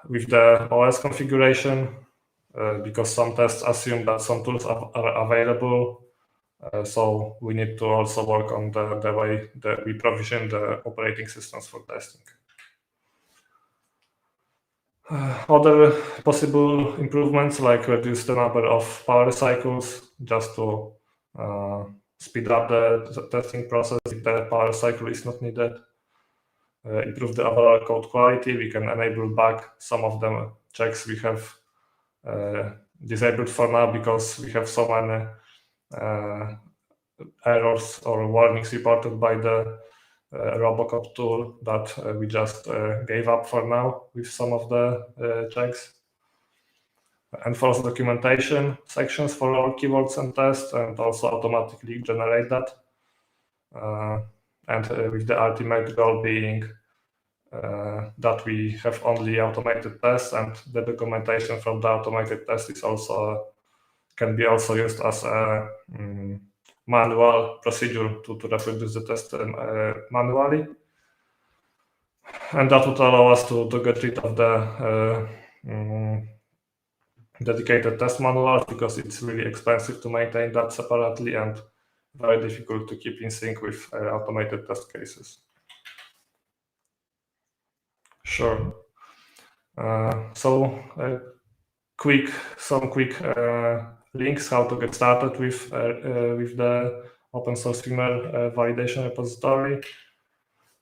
with the OS configuration, because some tests assume that some tools are available So we need to also work on the way that we provision the operating systems for testing. Other possible improvements, like reduce the number of power cycles, just to speed up the testing process if the power cycle is not needed. Improve the overall code quality. We can enable back some of the checks we have disabled for now because we have so many errors or warnings reported by the Robocop tool that we just gave up for now with some of the checks. Enforce documentation sections for all keywords and tests, and also automatically generate that. And with the ultimate goal being that we have only automated tests, and the documentation from the automated test is also can be also used as a manual procedure to reproduce the test manually. And that would allow us to get rid of the dedicated test manuals, because it's really expensive to maintain that separately and very difficult to keep in sync with automated test cases. Sure. Some quick links how to get started with the open source firmware validation repository.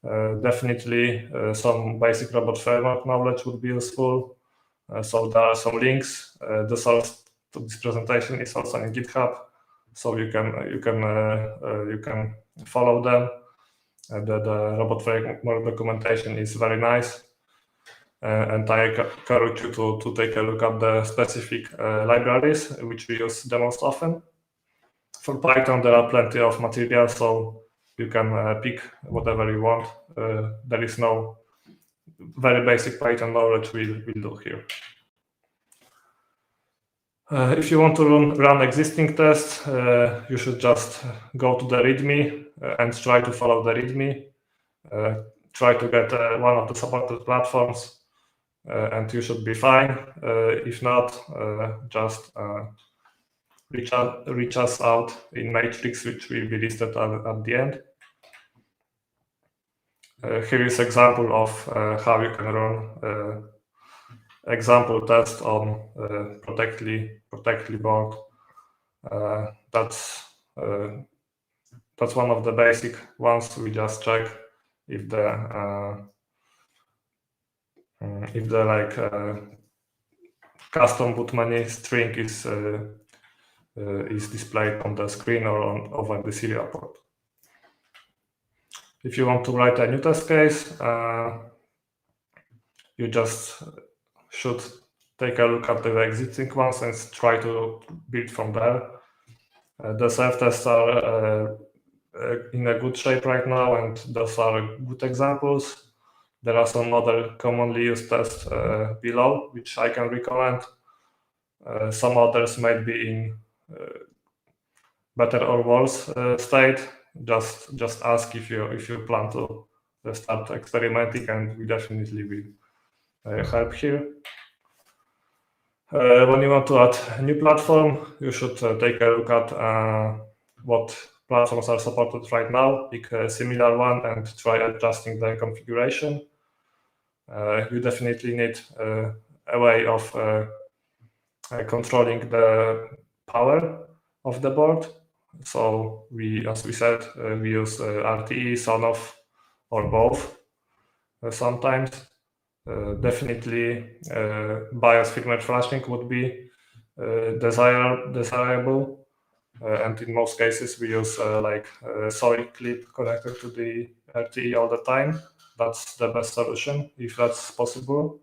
Definitely some basic robot framework knowledge would be useful. So there are some links. The source to this presentation is also in GitHub, so you can follow them. The robot framework documentation is very nice. And I encourage you to take a look at the specific libraries which we use the most often. For Python, there are plenty of material, so you can pick whatever you want. There is no very basic Python knowledge we'll do here. If you want to run existing tests, you should just go to the README and try to follow the README. Try to get one of the supported platforms. And you should be fine. If not, just reach us out in Matrix, which will be listed at the end. Here is example of how you can run example test on Protectly board. That's one of the basic ones. We just check if the custom boot menu string is displayed on the screen or over the serial port. If you want to write a new test case, you just should take a look at the existing ones and try to build from there. The self-tests are in a good shape right now, and those are good examples. There are some other commonly used tests below, which I can recommend. Some others might be in better or worse state. Just ask if you plan to start experimenting, and we definitely will help here. When you want to add a new platform, you should take a look at what platforms are supported right now, pick a similar one and try adjusting the configuration. You definitely need a way of controlling the power of the board. So as we said, we use RTE, SON-OFF, or both sometimes. Definitely BIOS firmware flashing would be desirable. And in most cases, we use soy clip connected to the RTE all the time. That's the best solution, if that's possible.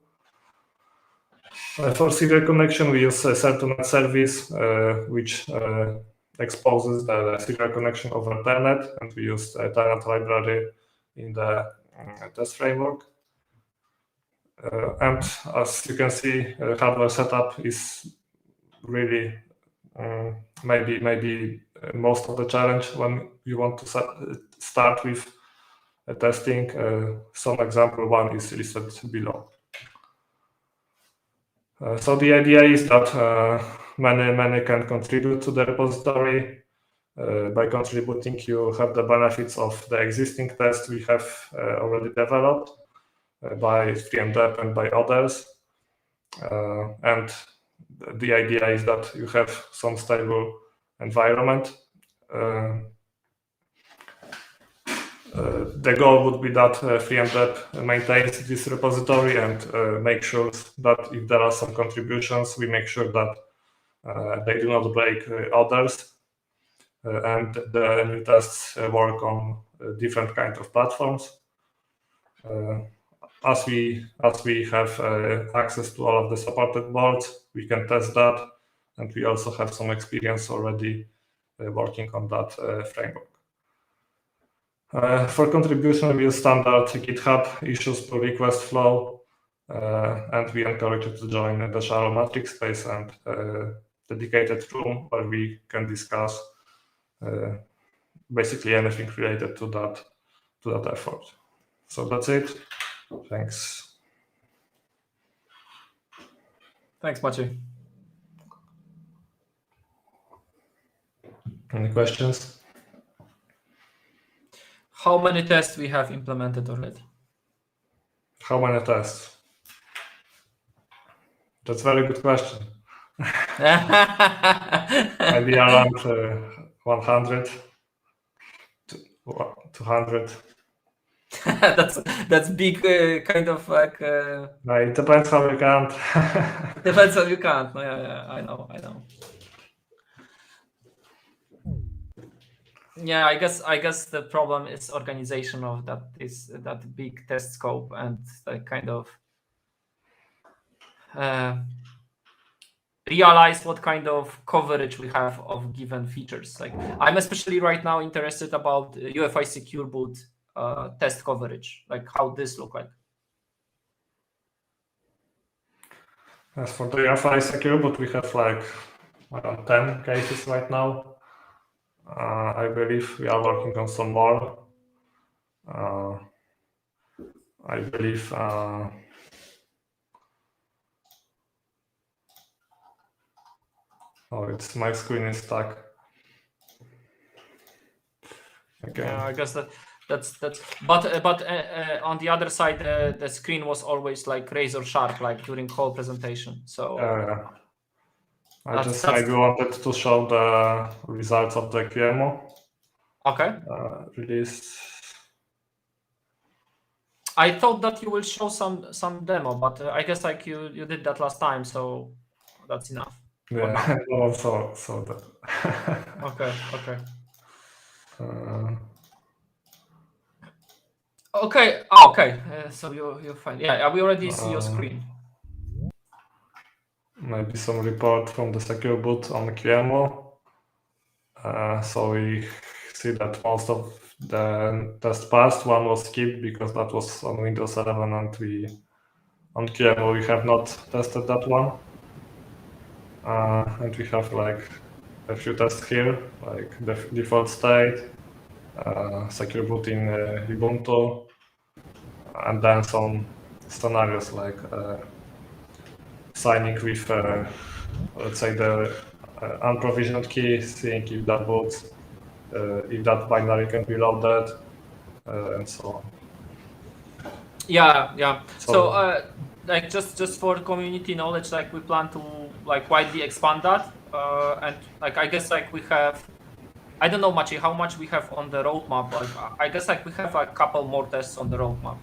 For serial connection, we use a Certunet service, which exposes the serial connection over Telnet, and we use the Telnet library in the test framework. And as you can see, hardware setup is really maybe most of the challenge when you want to start with testing. Some example one is listed below. So the idea is that many can contribute to the repository. by contributing, you have the benefits of the existing tests we have already developed by FreeMDep and by others. And the idea is that you have some stable environment. The goal would be that FreeMDep maintains this repository and make sure that if there are some contributions, we make sure that they do not break others. And the new tests work on different kinds of platforms. As we have access to all of the supported boards, we can test that, and we also have some experience already working on that framework. For contribution, we use standard GitHub issues per request flow, and we encourage you to join the Dasharo matrix space and dedicated room where we can discuss basically anything related to that effort. So that's it. Thanks. Thanks, Maciej. Any questions? How many tests we have implemented already? How many tests? That's a very good question. Maybe around 100, 200. That's big, kind of like. No, it depends how you count. Depends how you count. No, yeah, I know. Yeah, I guess the problem is organization of that big test scope and like kind of realize what kind of coverage we have of given features. Like I'm especially right now interested about UEFI Secure Boot test coverage, like how this look like. As for the UEFI Secure Boot, we have like around 10 cases right now. I believe we are working on some more. I believe my screen is stuck. Okay. Yeah, I guess that's. But on the other side, the screen was always like razor sharp, like during whole presentation. So. I just maybe wanted to show the results of the QEMU. Okay. Release. I thought that you will show some demo, but I guess like you did that last time, so that's enough. Yeah, also that. Okay. Okay. So you're fine. Yeah, we already see your screen. Maybe some report from the Secure Boot on QEMU. So we see that most of the test passed. One was skipped because that was on Windows 11, and on QEMU we have not tested that one. And we have like a few tests here, like the default state, Secure Boot in Ubuntu, and then some scenarios like signing with, let's say, the unprovisioned key, seeing if that boots, if that binary can be loaded, and so on. Yeah. So like just for community knowledge, like we plan to like widely expand that, and like I guess like we have, I don't know Maciej, how much we have on the roadmap. Like I guess like we have like a couple more tests on the roadmap.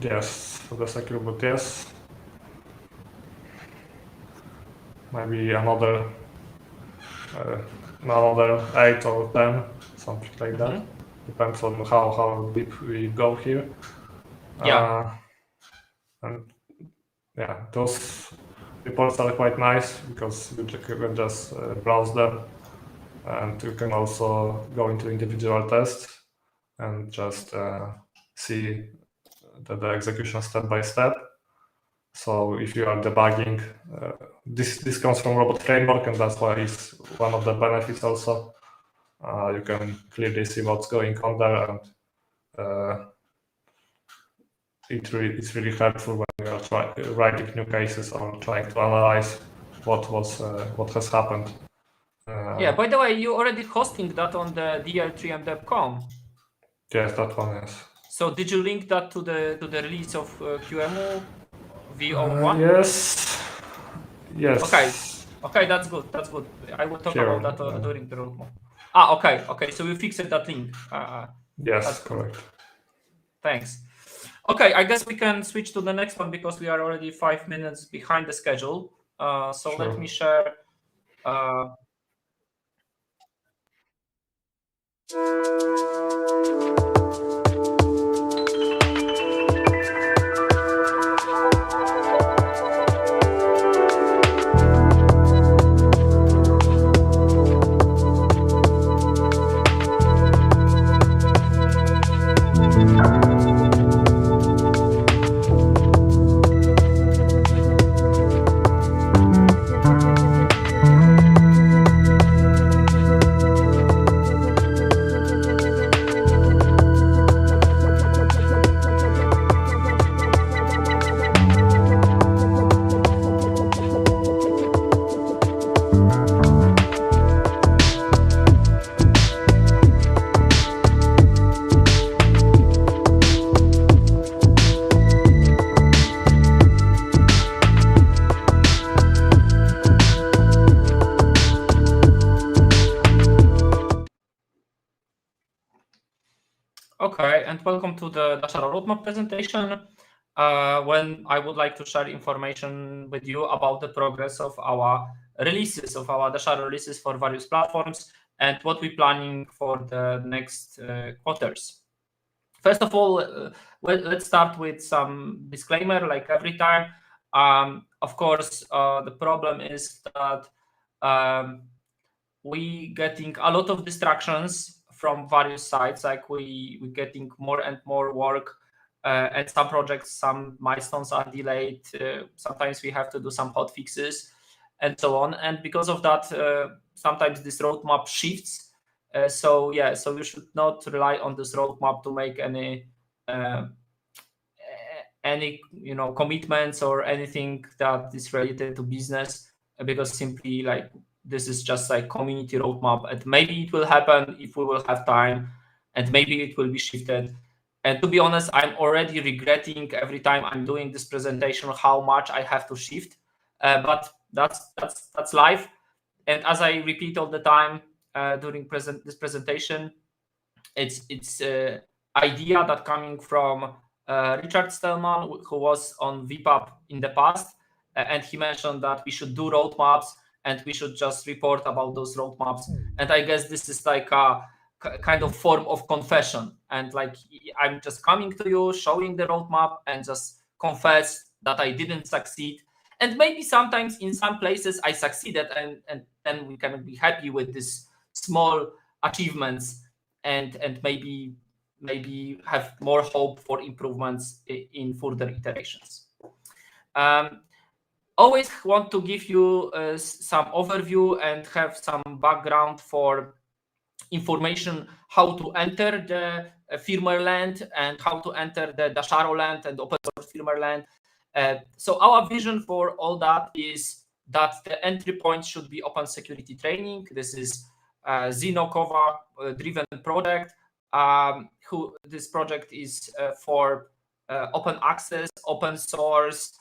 Yes, for the Secure Boot, yes. Maybe another 8 or 10, something like that. Depends on how deep we go here. Yeah. And yeah, those reports are quite nice because you can just browse them, and you can also go into individual tests and just see the execution step by step. So if you are debugging, this comes from Robot Framework, and that's why it's one of the benefits also. You can clearly see what's going on there, and it's really helpful when you are writing new cases or trying to analyze what has happened Yeah, by the way, you already hosting that on the dl3m.com. Yes, that one, yes. So did you link that to the release of QEMU v01? Yes. Yes. Okay, that's good. That's good. I will talk Here, about that during the roadmap. Ah, okay. So you fixed that link. yes, correct. Thanks. Okay, I guess we can switch to the next one because we are already 5 minutes behind the schedule. So Sure. let me share. Okay, and welcome to the Dasharo roadmap presentation, when I would like to share information with you about the progress of our releases, of our Dasharo releases for various platforms, and what we're planning for the next quarters. First of all, let's start with some disclaimer, like every time. Of course, the problem is that we getting a lot of distractions from various sides, like we getting more and more work, and some projects, some milestones are delayed, sometimes we have to do some hot fixes and so on, and because of that sometimes this roadmap shifts. So you should not rely on this roadmap to make any commitments or anything that is related to business, because simply like this is just like community roadmap, and maybe it will happen if we will have time, and maybe it will be shifted. And to be honest, I'm already regretting every time I'm doing this presentation how much I have to shift, but that's life. And as I repeat all the time during this presentation, it's idea that coming from Richard Stallman, who was on vPub in the past, and he mentioned that we should do roadmaps and we should just report about those roadmaps. And I guess this is like a kind of form of confession, and like I'm just coming to you, showing the roadmap, and just confess that I didn't succeed. And maybe sometimes in some places I succeeded, and then we can be happy with these small achievements, and maybe have more hope for improvements in further iterations. Always want to give you some overview and have some background for information how to enter the firmware land and how to enter the Dasharo land and open source firmware land. So our vision for all that is that the entry point should be open security training. This is Zino Kova driven project. This project is for open access, open source,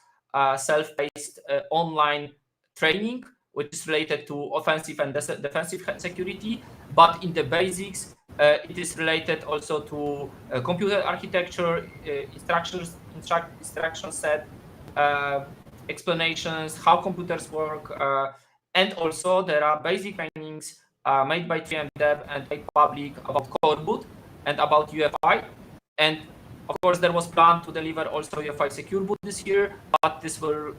self-paced online training, which is related to offensive and defensive security. But in the basics, it is related also to computer architecture, instruction set, explanations, how computers work, and also there are basic trainings made by 3M Dev and made public about core boot and about UEFI. And of course, there was planned to deliver also UEFI secure boot this year, but this will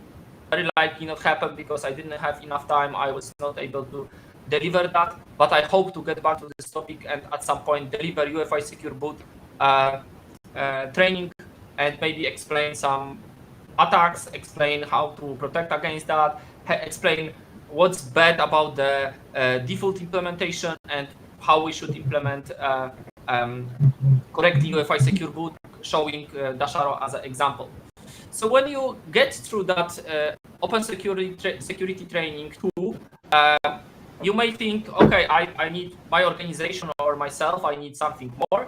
very likely not happen because I didn't have enough time. I was not able to deliver that, but I hope to get back to this topic and at some point deliver UEFI secure boot training and maybe explain some attacks, explain how to protect against that, explain what's bad about the default implementation and how we should implement correctly UEFI secure boot, showing Dasharo as an example. So when you get through that open security training too, you may think, okay, I need my organization or myself, I need something more,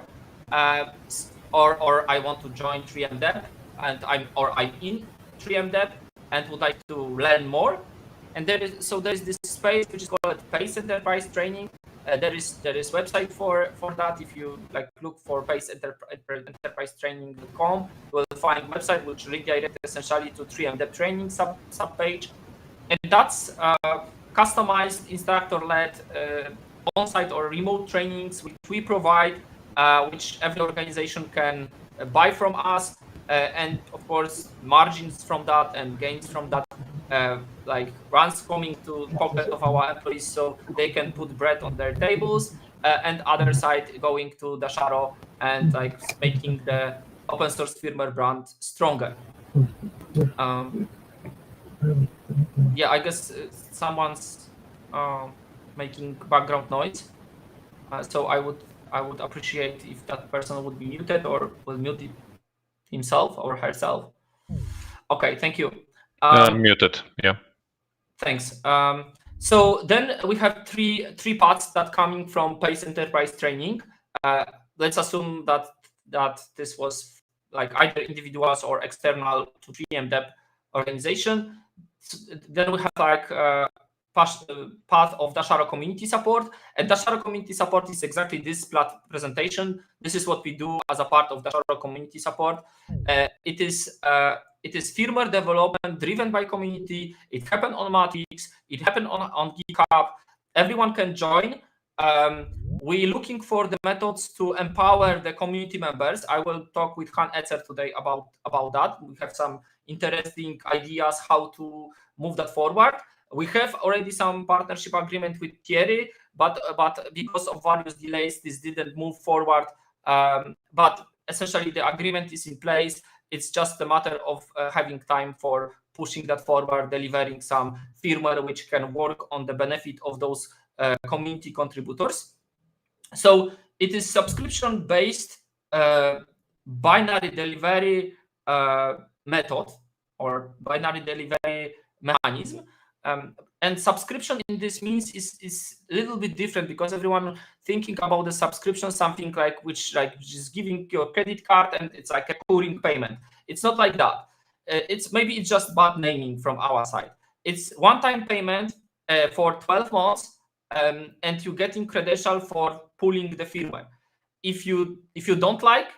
or I want to join 3MDEP and I'm in 3MDEP and would like to learn more. And there is this space which is called Pace Enterprise Training. There is website for that. If you like look for Pace Enterprise Training.com, you will find website which redirect essentially to 3MDEP training sub page, and that's customized instructor-led on-site or remote trainings which we provide, which every organization can buy from us, and of course margins from that and gains from that, like runs coming to pocket of our employees so they can put bread on their tables, and other side going to Dasharo and like making the open source firmware brand stronger. Yeah, I guess someone's making background noise, so I would appreciate if that person would be muted or will mute himself or herself. Okay, thank you. Muted, yeah. Thanks. So then we have three parts that coming from Pace Enterprise Training. Let's assume that this was like either individuals or external to 3MDEP organization. Then we have like part of Dasharo community support, and Dasharo community support is exactly this presentation. This is what we do as a part of Dasharo community support. It is firmware development driven by community. It happened on Matrix. It happened on GitHub. Everyone can join. We're looking for the methods to empower the community members. I will talk with Han Etzer today about that. We have some interesting ideas how to move that forward. We have already some partnership agreement with Thierry, but because of various delays, this didn't move forward. But essentially, the agreement is in place. It's just a matter of having time for pushing that forward, delivering some firmware which can work on the benefit of those community contributors. So it is subscription-based binary delivery method or binary delivery mechanism. And subscription in this means is a little bit different, because everyone thinking about the subscription something like which is giving your credit card and it's like a recurring payment. It's not like that. It's just bad naming from our side. It's one-time payment for 12 months, and you're getting credential for pulling the firmware. If you don't like,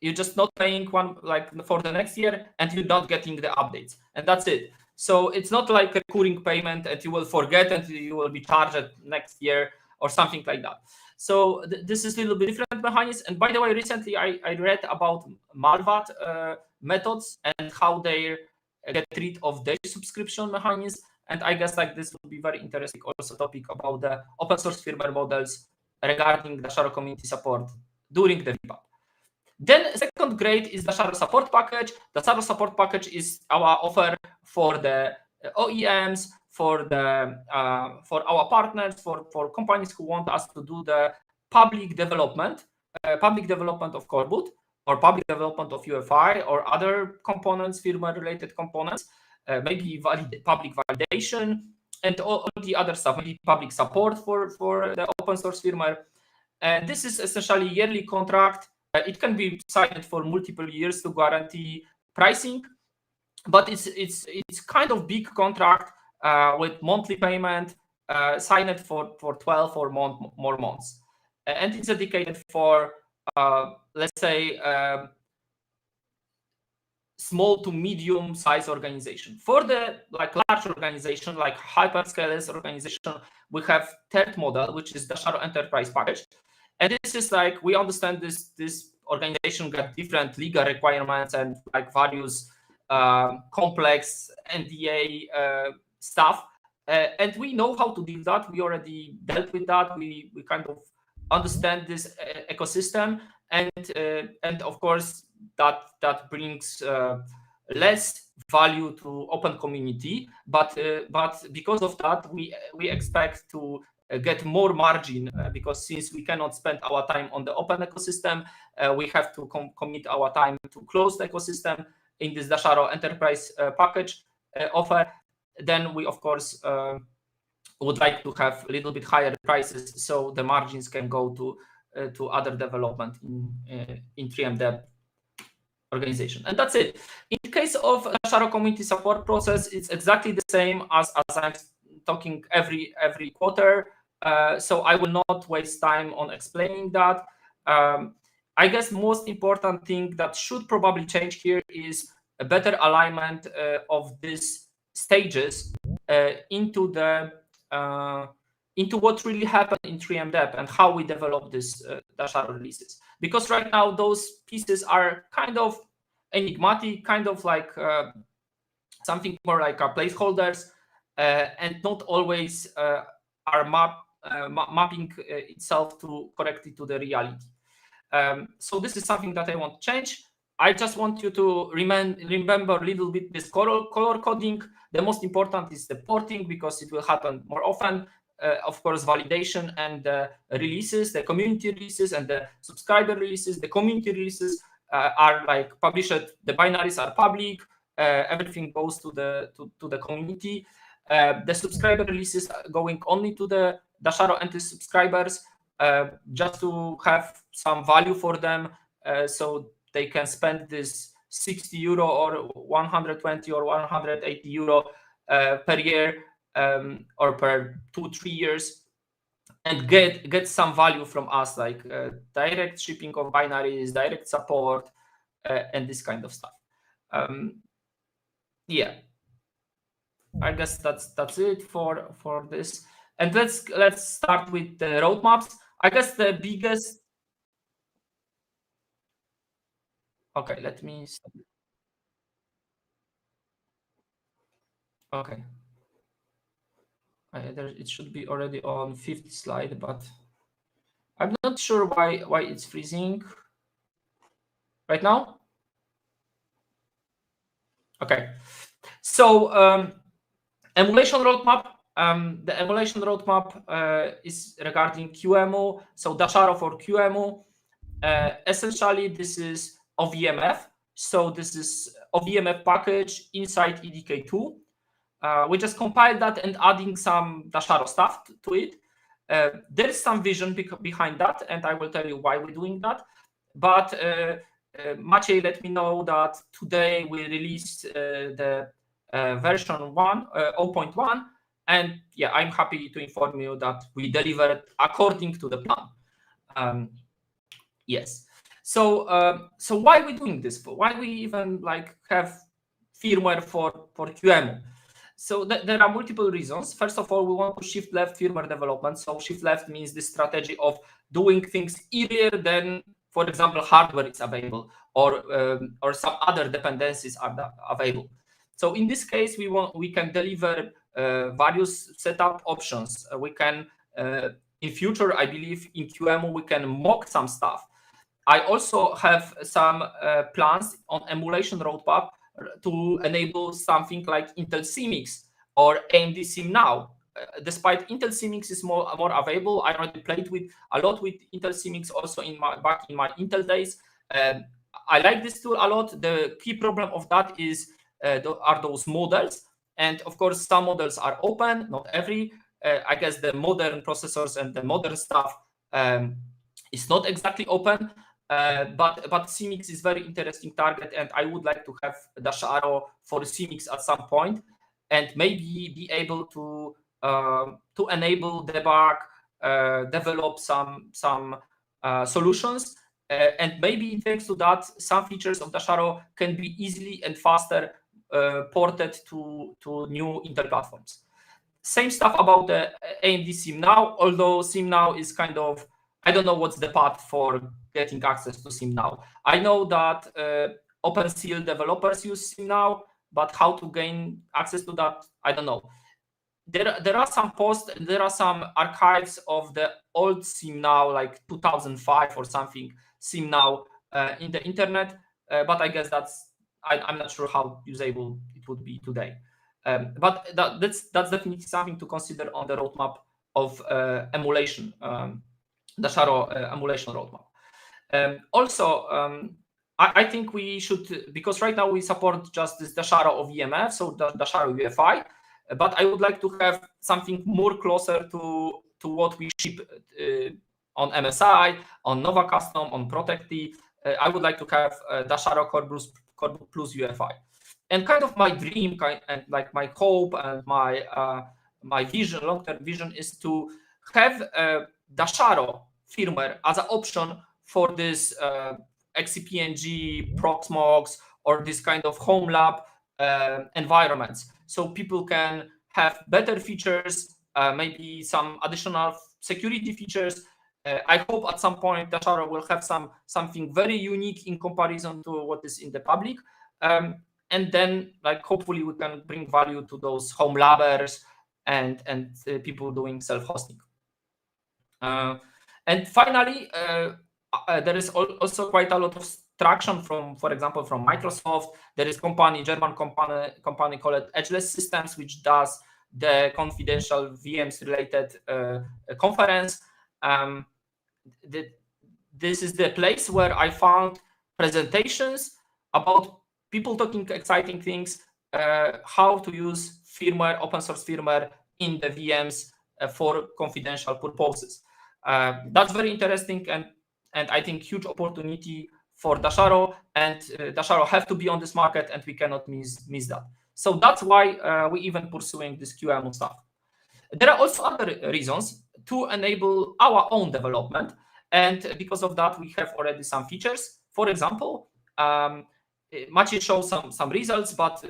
you're just not paying one like for the next year, and you're not getting the updates, and that's it. So it's not like a recurring payment and you will forget and you will be charged next year or something like that. So this is a little bit different mechanism. And by the way, recently I read about Malvat methods and how they get rid of their subscription mechanism. And I guess like this would be very interesting also topic about the open source firmware models regarding Dasharo community support during the vPub. Then second grade is Dasharo support package. The Dasharo support package is our offer for the OEMs, for our partners, for companies who want us to do the public development of core boot, or public development of UEFI or other components, firmware related components, maybe public validation and all the other stuff, maybe public support for the open source firmware. And this is essentially yearly contract. It can be signed for multiple years to guarantee pricing, but it's kind of big contract with monthly payment, signed for 12 or more months, and it's dedicated for let's say small to medium size organization. For the large organization, like hyperscalers organization, we have third model, which is Dasharo Enterprise Package. And this is like, we understand this organization got different legal requirements and like various complex NDA stuff. And we know how to do that. We already dealt with that. We kind of understand this ecosystem. And of course, that brings less value to open community. But because of that, we expect to get more margin, because since we cannot spend our time on the open ecosystem, we have to commit our time to close the ecosystem in this Dasharo Enterprise package offer. Then we of course would like to have a little bit higher prices, so the margins can go to other development in 3MDev organization. And that's it. In the case of Dasharo community support process, it's exactly the same as I'm talking every quarter. So I will not waste time on explaining that. I guess most important thing that should probably change here is a better alignment of these stages into what really happened in 3MDev and how we develop this Dasharo releases. Because right now those pieces are kind of enigmatic, kind of like something more like our placeholders, and not always are mapping itself correctly to the reality. So this is something that I want to change. I just want you to remember a little bit this color coding. The most important is the porting, because it will happen more often. Of course, validation and releases, the community releases and the subscriber releases. The community releases are like published. The binaries are public. Everything goes to the community. The subscriber releases are going only to the Dasharo and the subscribers, just to have some value for them, so they can spend this 60 euro or 120 or 180 euro per year, or per 2-3 years, and get some value from us, like direct shipping of binaries, direct support, and this kind of stuff. Yeah, I guess that's it for this. And let's start with the roadmaps. I guess the biggest. Okay, let me. Okay. It should be already on 5th slide, but I'm not sure why it's freezing right now. Okay, so emulation roadmap. The emulation roadmap is regarding QEMU. So Dasharo for QEMU. Essentially, this is OVMF. So this is OVMF package inside EDK2. We just compiled that and adding some Dasharo stuff to it. There is some vision behind that, and I will tell you why we're doing that. But Maciej let me know that today we released the version 0.1, and yeah, I'm happy to inform you that we delivered according to the plan. Yes. So so why are we doing this? Why we even like have firmware for QEMU? So there are multiple reasons. First of all, we want to shift left firmware development. So shift left means the strategy of doing things earlier than, for example, hardware is available, or some other dependencies are available. So in this case, we can deliver various setup options. We can in future, I believe in QEMU we can mock some stuff. I also have some plans on emulation roadmap to enable something like Intel CMix or AMD SimNow. Despite Intel CMix is more available, I already played a lot with Intel CMix also back in my Intel days. I like this tool a lot. The key problem of that is are those models, and of course some models are open, not every. I guess the modern processors and the modern stuff is not exactly open. But CMix is very interesting target, and I would like to have Dasharo for CMix at some point, and maybe be able to enable debug, develop some solutions, and maybe thanks to that, some features of Dasharo can be easily and faster ported to new Intel platforms. Same stuff about the AMD SimNow, although SimNow is kind of, I don't know what's the path for getting access to SimNow. I know that OpenSeal developers use SimNow, but how to gain access to that, I don't know. There are some posts, there are some archives of the old SimNow, like 2005 or something, SimNow in the internet, but I guess I'm not sure how usable it would be today. But that's definitely something to consider on the roadmap of emulation. Dasharo emulation roadmap. Also, I think we should, because right now we support just this Dasharo OVMF, so Dasharo UEFI. but I would like to have something more closer to what we ship on MSI, on Nova Custom, on Protectly. I would like to have Dasharo Core plus UEFI. And kind of my dream, and like my hope and my vision, long-term vision, is to have Dasharo firmware as an option for this XCPNG, Proxmox, or this kind of home lab environments. So people can have better features, maybe some additional security features. I hope at some point Dasharo will have something very unique in comparison to what is in the public. And then, like, hopefully we can bring value to those home labbers and people doing self-hosting. And finally, there is also quite a lot of traction from, for example, from Microsoft. There is German company called Edgeless Systems, which does the confidential VMs related conference. This is the place where I found presentations about people talking exciting things, how to use firmware, open source firmware in the VMs for confidential purposes. That's very interesting and I think huge opportunity for Dasharo, and Dasharo have to be on this market, and we cannot miss that. So that's why we even pursuing this QEMU stuff. There are also other reasons to enable our own development, and because of that, we have already some features. For example, Maciej shows some results, but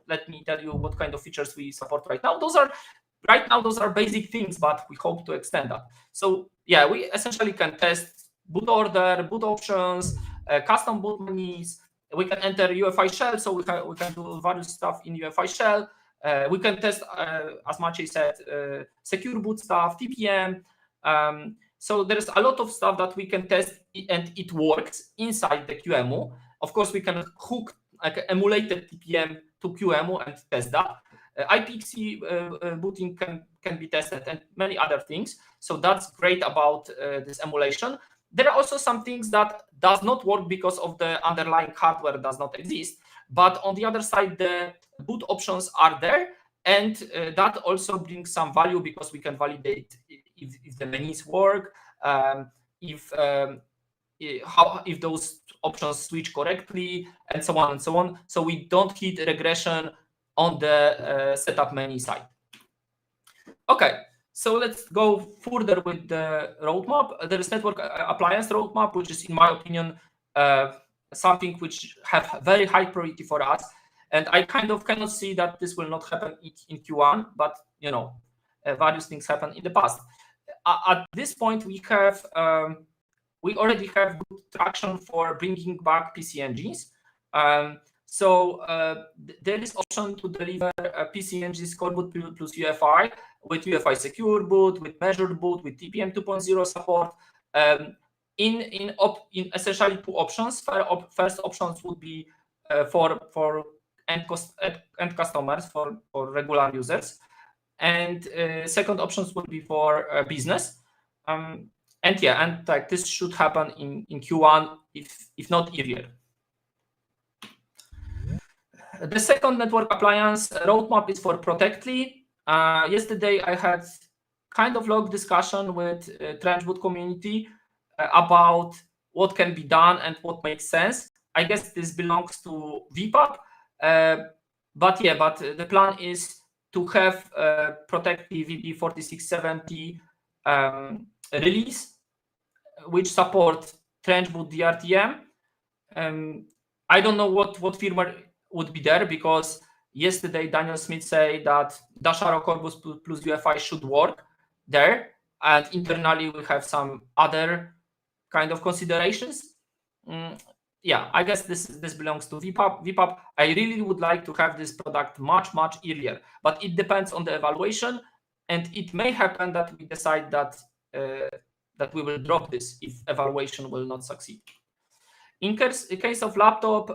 let me tell you what kind of features we support right now. Those are basic things, but we hope to extend that. So yeah, we essentially can test boot order, boot options, custom boot menus. We can enter UEFI shell, so we can do various stuff in UEFI shell. We can test, as Maciej said, secure boot stuff, TPM. So there's a lot of stuff that we can test, and it works inside the QEMU. Of course, we can hook like emulated TPM to QEMU and test that. IPXE booting can be tested, and many other things. So that's great about this emulation. There are also some things that does not work because of the underlying hardware does not exist. But on the other side, the boot options are there, and that also brings some value because we can validate if the menus work, if those options switch correctly, and so on and so on. So we don't hit regression on the setup menu side. Okay, so let's go further with the roadmap. There is network appliance roadmap, which is, in my opinion, something which have very high priority for us. And I kind of cannot see that this will not happen in Q1, but you know, various things happen in the past. At this point, we already have good traction for bringing back PC engines. So there is option to deliver PC engines core boot plus UEFI with UEFI secure boot, with measured boot, with TPM 2.0 support. In essentially two options. First options would be for end customers, for regular users, and second options would be for business. And like this should happen in Q1, if not earlier. The second network appliance roadmap is for Protectly. Yesterday I had kind of long discussion with Trench Boot community about what can be done and what makes sense. I guess this belongs to vPub, but the plan is to have Protectly VB 4670 release, which support Trench Boot DRTM. I don't know what firmware would be there, because yesterday Daniel Smith said that Dasharo Core plus UEFI should work there, and internally we have some other kind of considerations. Yeah, I guess this belongs to vPub. I really would like to have this product much earlier, but it depends on the evaluation, and it may happen that we decide that we will drop this if evaluation will not succeed. In case of laptop,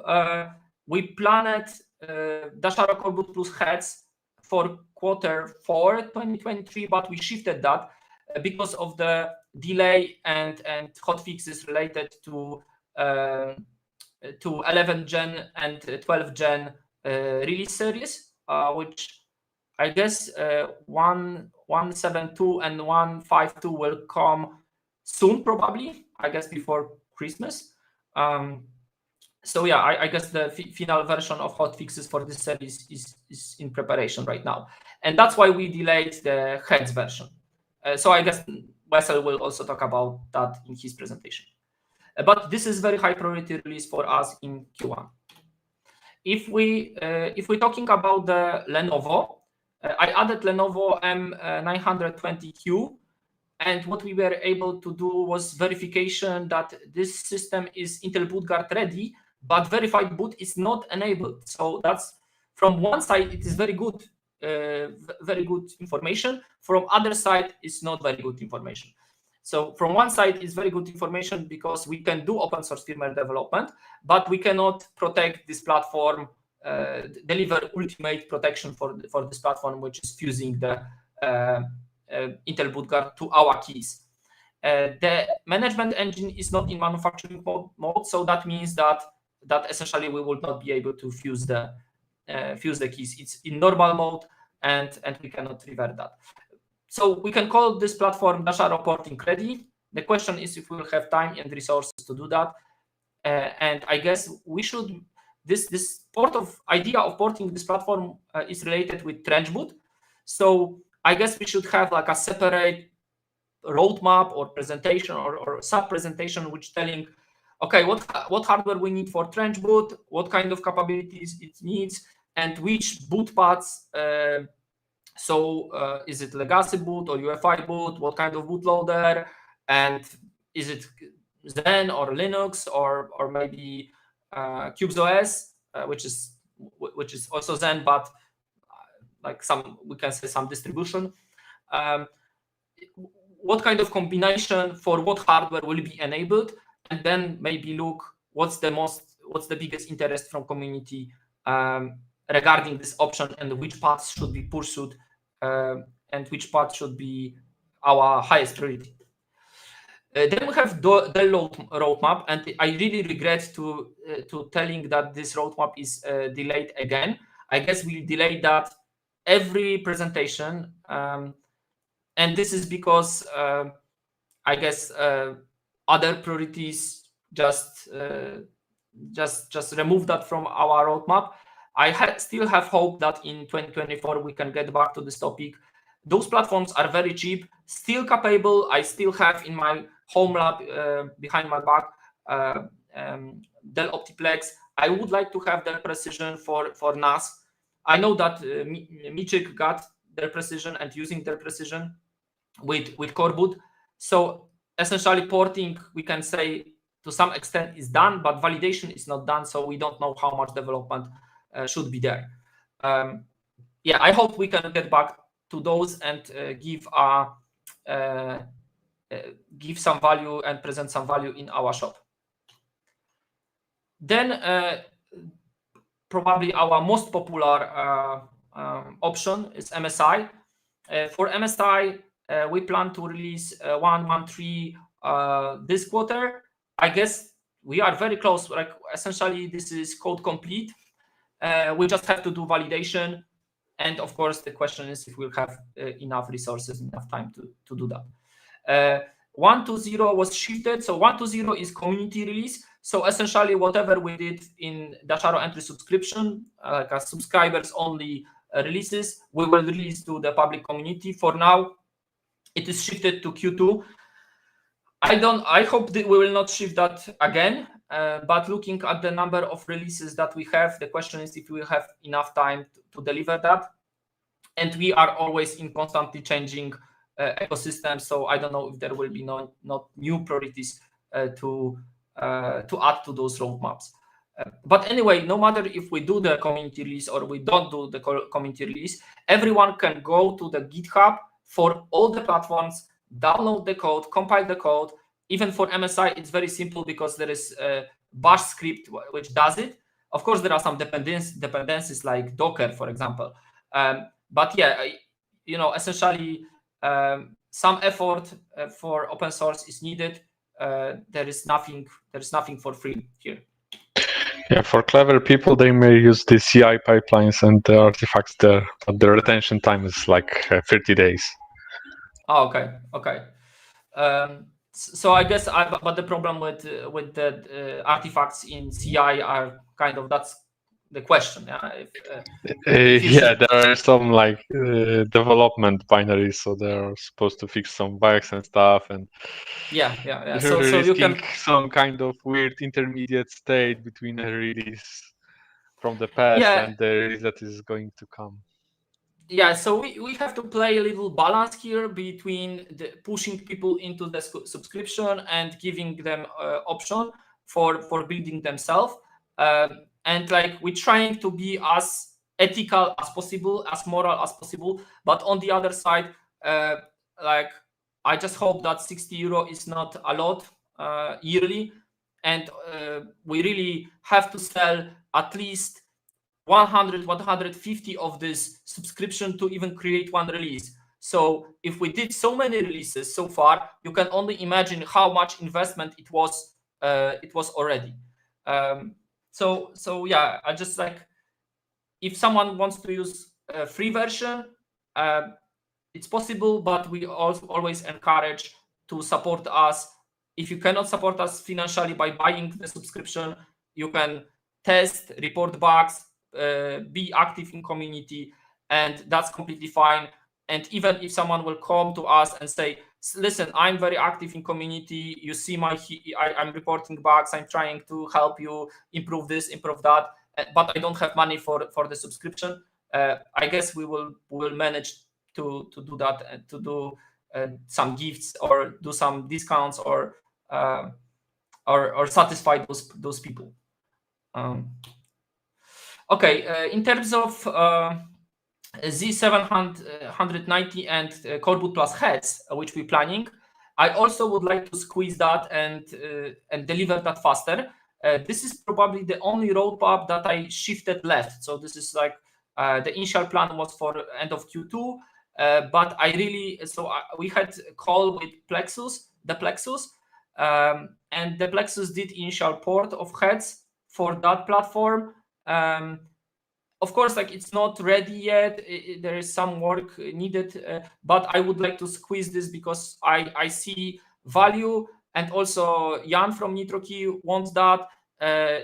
we planned Dasharo Core Boot Plus heads for Q4 2023, but we shifted that because of the delay and hotfixes related to 11 Gen and 12 Gen release series, which I guess 1.7.2 and 1.5.2 will come soon, probably, I guess before Christmas. So yeah, I guess the final version of hotfixes for this service is in preparation right now. And that's why we delayed the heads version. So I guess Wessel will also talk about that in his presentation. But this is very high priority release for us in Q1. If we're talking about the Lenovo, I added Lenovo M920Q, and what we were able to do was verification that this system is Intel boot guard ready, but verified boot is not enabled. So that's, from one side, it is very good information. From other side, it's not very good information. So from one side, it's very good information because we can do open source firmware development, but we cannot protect this platform, deliver ultimate protection for this platform, which is fusing the Intel boot guard to our keys. The management engine is not in manufacturing mode, so that means that essentially we will not be able to fuse the keys. It's in normal mode, and we cannot revert that. So we can call this platform Dasharo porting ready. The question is if we will have time and resources to do that. And I guess we should, this idea of porting this platform is related with trench boot. So I guess we should have like a separate roadmap or presentation or sub-presentation which telling, okay, what hardware we need for trench boot, what kind of capabilities it needs, and which boot paths. So is it legacy boot or UEFI boot? What kind of bootloader? And is it Zen or Linux or maybe CubesOS, which is also Zen, but like we can say some distribution. What kind of combination for what hardware will be enabled, and then maybe look what's the biggest interest from community regarding this option, and which paths should be pursued and which path should be our highest priority. Then we have the roadmap, and I really regret to telling that this roadmap is delayed again. I guess we delayed that every presentation, and this is because I guess other priorities just remove that from our roadmap. I still have hope that in 2024 we can get back to this topic. Those platforms are very cheap, still capable. I still have in my home lab behind my back Dell Optiplex. I would like to have Dell Precision for NAS. I know that Michik got Dell Precision and using Dell Precision with Core Boot. So essentially porting, we can say to some extent is done, but validation is not done. So we don't know how much development should be there. Yeah, I hope we can get back to those and give some value and present some value in our shop. Then probably our most popular option is MSI. For MSI, we plan to release 1.1.3 this quarter. I guess we are very close. Like essentially, this is code complete. We just have to do validation. And of course, the question is if we'll have enough resources, enough time to do that. 1.2.0 was shifted. So 1.2.0 is community release. So essentially, whatever we did in Dasharo entry subscription, like a subscribers only releases, we will release to the public community. For now, it is shifted to Q2. I hope that we will not shift that again. But looking at the number of releases that we have, the question is if we will have enough time to deliver that. And we are always in constantly changing ecosystem. So I don't know if there will be not new priorities to add to those roadmaps. But anyway, no matter if we do the community release or we don't do the community release, everyone can go to the GitHub for all the platforms, download the code, compile the code. Even for MSI, it's very simple because there is a bash script which does it. Of course, there are some dependencies like Docker, for example. But yeah, essentially, some effort for open source is needed. There is nothing for free here. Yeah, for clever people, they may use the CI pipelines and the artifacts there, but the retention time is like 30 days. Oh, okay. So I guess, but the problem with the artifacts in CI are kind of, that's the question. Yeah, if you Yeah, should, there are some like development binaries, so they're supposed to fix some bugs and stuff, and yeah. you're So you risking can, some kind of weird intermediate state between a release from the past yeah. and the release that is going to come. Yeah, so we have to play a little balance here between the pushing people into the subscription and giving them option for building themselves, and like we're trying to be as ethical as possible, as moral as possible, but on the other side, like I just hope that 60 euro is not a lot yearly, and we really have to sell at least 100, 150 of this subscription to even create one release. So if we did so many releases so far, you can only imagine how much investment it was already. So yeah, I just like, if someone wants to use a free version, it's possible, but we also always encourage to support us. If you cannot support us financially by buying the subscription, you can test, report bugs, be active in community, and that's completely fine. And even if someone will come to us and say, listen, I'm very active in community, you see I'm reporting bugs, I'm trying to help you improve this, improve that, but I don't have money for the subscription, I guess we will manage to do that, and to do some gifts or do some discounts, or satisfy those people. Okay, in terms of Z790 and Core Boot Plus heads, which we're planning, I also would like to squeeze that and deliver that faster. This is probably the only roadmap that I shifted left. So this is like the initial plan was for end of Q2, but I really, we had a call with the Plexus, and the Plexus did initial port of heads for that platform. Of course, like it's not ready yet. There is some work needed, but I would like to squeeze this because I see value, and also Jan from NitroKey wants that.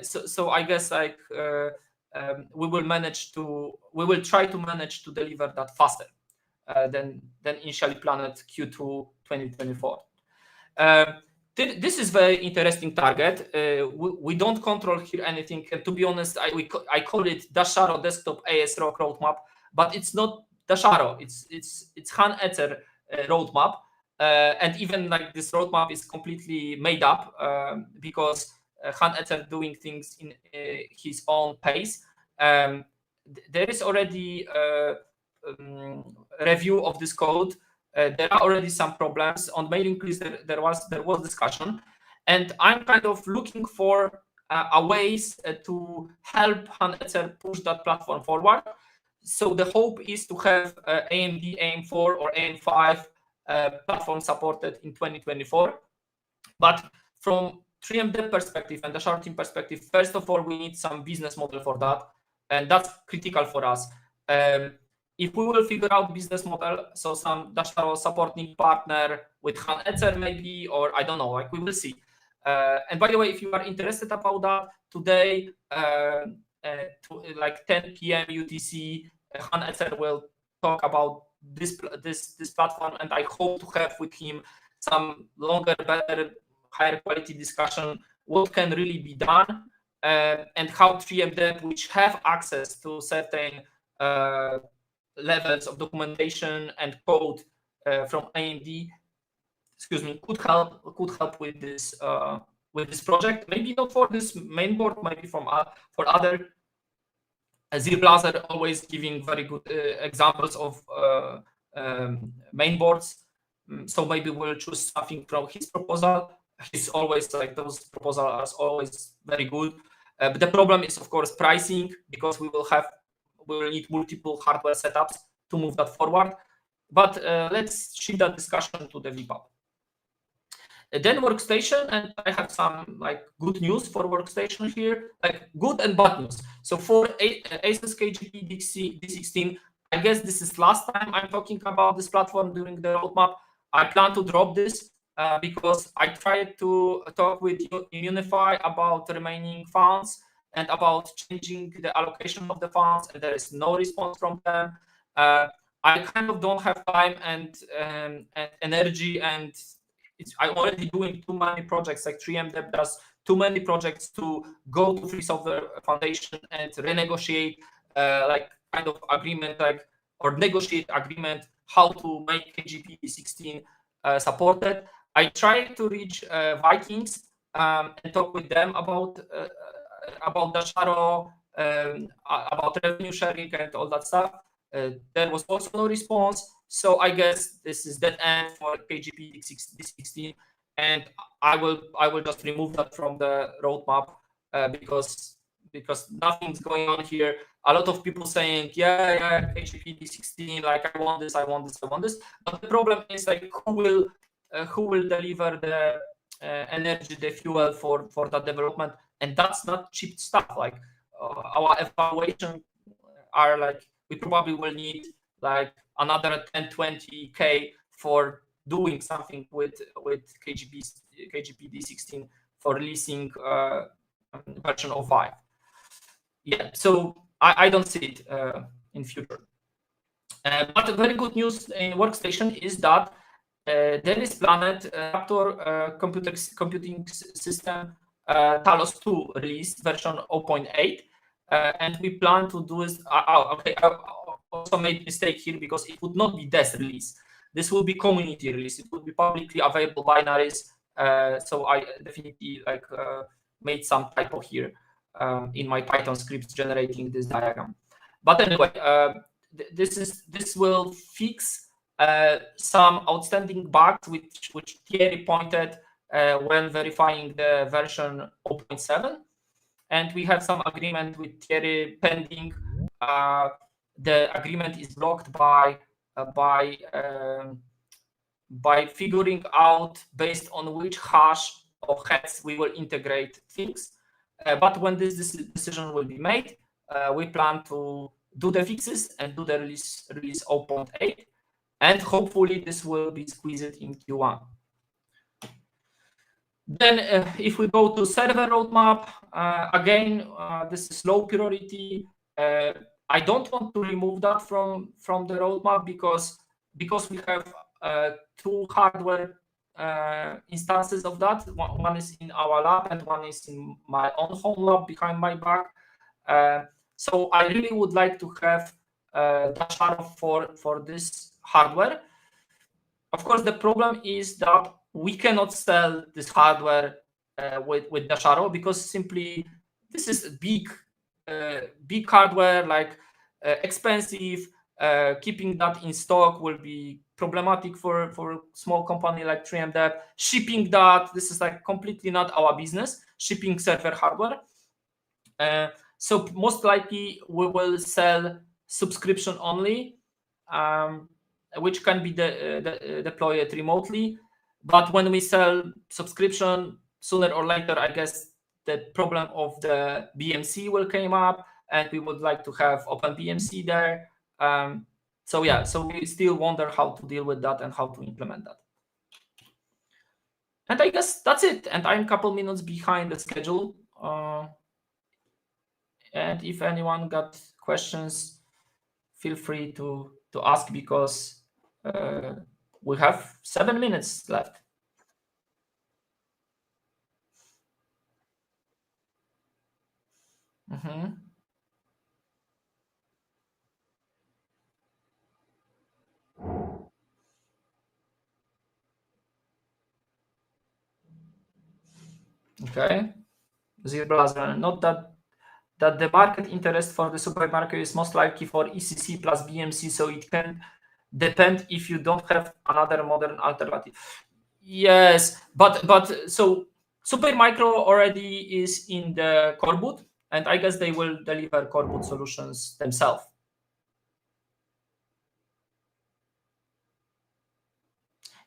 So I guess like we will try to manage to deliver that faster than initially planned Q2 2024. This is very interesting target. We don't control here anything. And to be honest, I call it Dasharo Desktop ASRock roadmap, but it's not Dasharo. It's Han Ether roadmap, and even like this roadmap is completely made up because Han Ether doing things in his own pace. There is already a review of this code. There are already some problems on mailing list. There was discussion, and I'm kind of looking for ways to help Han Ether push that platform forward. So the hope is to have AMD AM4 or AM5 platform supported in 2024. But from 3MD perspective and the Dasharo team perspective, first of all, we need some business model for that, and that's critical for us. If we will figure out business model, so some Dasharo supporting partner with Han Ether maybe, or I don't know, like we will see. And by the way, if you are interested about that, today, like 10 p.m. UTC, Han Ether will talk about this platform, and I hope to have with him some longer, better, higher quality discussion, what can really be done, and how 3MD, which have access to certain levels of documentation and code from AMD, could help with this project. Maybe not for this mainboard, maybe for other. ZBlazer always giving very good examples of mainboards. So maybe we'll choose something from his proposal. He's always like, those proposals are always very good. But the problem is, of course, pricing, because we will need multiple hardware setups to move that forward. But let's shift that discussion to the vPub. Then workstation, and I have some like good news for workstation here, like good and bad news. So for Asus KGP D16, I guess this is last time I'm talking about this platform during the roadmap. I plan to drop this because I tried to talk with Unify about remaining funds and about changing the allocation of the funds, and there is no response from them. I kind of don't have time and energy, and I'm already doing too many projects, like 3MDev does too many projects to go to Free Software Foundation and renegotiate like kind of agreement, like or negotiate agreement how to make KGP 16 supported. I tried to reach Vikings and talk with them about Dasharo, about revenue sharing and all that stuff. There was also no response. So I guess this is dead end for KGP D16, and I will just remove that from the roadmap because nothing's going on here. A lot of people saying, yeah, KGP D16, like I want this. But the problem is like who will deliver the energy, the fuel for that development, and that's not cheap stuff. Like our evaluation are like we probably will need like another 10-20K for doing something with KGP D16 for releasing version 05. Yeah, so I don't see it in future. But very good news in workstation is that there is planned Raptor computing system Talos 2 release version 0.8. And we plan to do this. Okay, I also made mistake here because it would not be dev release. This will be community release. It will be publicly available binaries. So I definitely like made some typo here in my Python scripts generating this diagram. But anyway, this will fix some outstanding bugs which Thierry pointed when verifying the version 0.7. And we have some agreement with Thierry pending. The agreement is blocked by figuring out based on which hash or heads we will integrate things. But when this decision will be made, we plan to do the fixes and do the release 0.8, and hopefully this will be squeezed in Q1. Then if we go to server roadmap, again, this is low priority. I don't want to remove that from the roadmap because we have two hardware instances of that. One is in our lab and one is in my own home lab behind my back. So I really would like to have Dasharo for this hardware. Of course, the problem is that we cannot sell this hardware with Dasharo because simply this is big hardware, like expensive. Keeping that in stock will be problematic for a small company like 3MDev. Shipping that, this is like completely not our business. Shipping server hardware. So most likely we will sell subscription only, which can be deployed remotely. But when we sell subscription, sooner or later, I guess the problem of the BMC will come up, and we would like to have OpenBMC there. So yeah, so we still wonder how to deal with that and how to implement that. And I guess that's it. And I'm a couple minutes behind the schedule. And if anyone got questions, feel free to ask because we have 7 minutes left. Okay, Zero Blazer. Not that the market interest for the supermarket is most likely for ECC plus BMC, so it can depend if you don't have another modern alternative. Yes, but so Supermicro already is in the core boot, and I guess they will deliver core boot solutions themselves.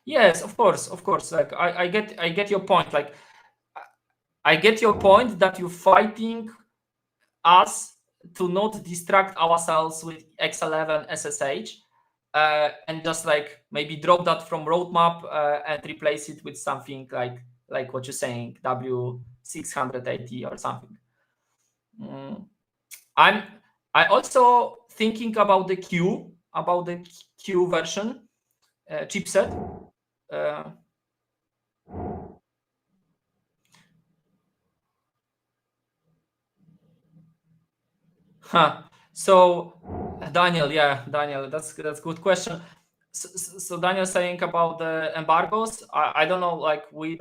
Yes, of course. Like I get your point. Like I get your point that you're fighting us to not distract ourselves with X11 SSH and just like maybe drop that from roadmap and replace it with something like what you're saying, W680 or something. I also thinking about the Q version chipset. So Daniel, that's good question. So Daniel saying about the embargoes, I don't know, like we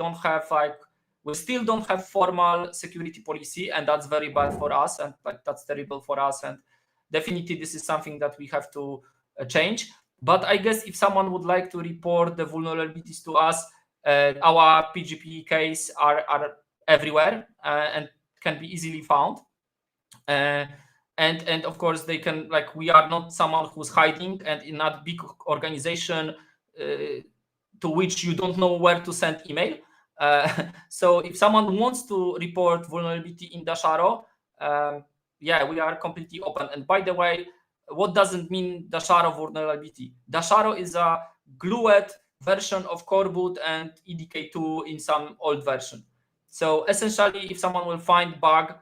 still don't have formal security policy, and that's very bad for us, and like that's terrible for us, and definitely this is something that we have to change. But I guess if someone would like to report the vulnerabilities to us, our PGP keys are everywhere and can be easily found. And of course they can, like, we are not someone who's hiding and in that big organization to which you don't know where to send email. So if someone wants to report vulnerability in Dasharo, yeah, we are completely open. And by the way, what doesn't mean Dasharo vulnerability? Dasharo is a glued version of coreboot and EDK2 in some old version. So essentially, if someone will find bug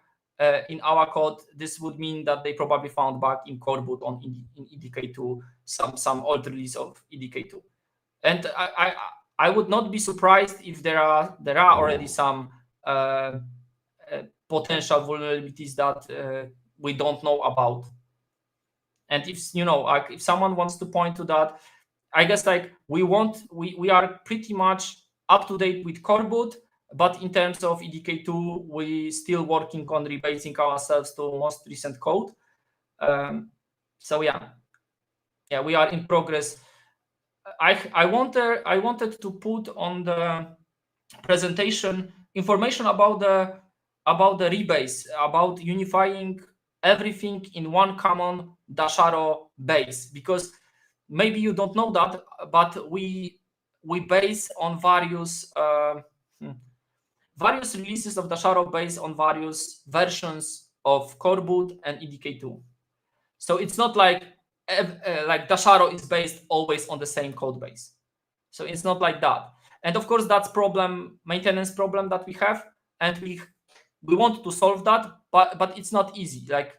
in our code, this would mean that they probably found bug in coreboot in EDK2, some old release of EDK2. And I would not be surprised if there are already some potential vulnerabilities that we don't know about. And if like if someone wants to point to that, I guess like we are pretty much up to date with coreboot, but in terms of EDK2, we still working on rebasing ourselves to most recent code. So yeah, we are in progress. I wanted to put on the presentation information about the rebase, about unifying everything in one common Dasharo base, because maybe you don't know that, but we base on various releases of Dasharo based on various versions of coreboot and EDK2. So it's not like Dasharo is based always on the same code base. So it's not like that. And of course, that's maintenance problem that we have, and we want to solve that, but it's not easy. Like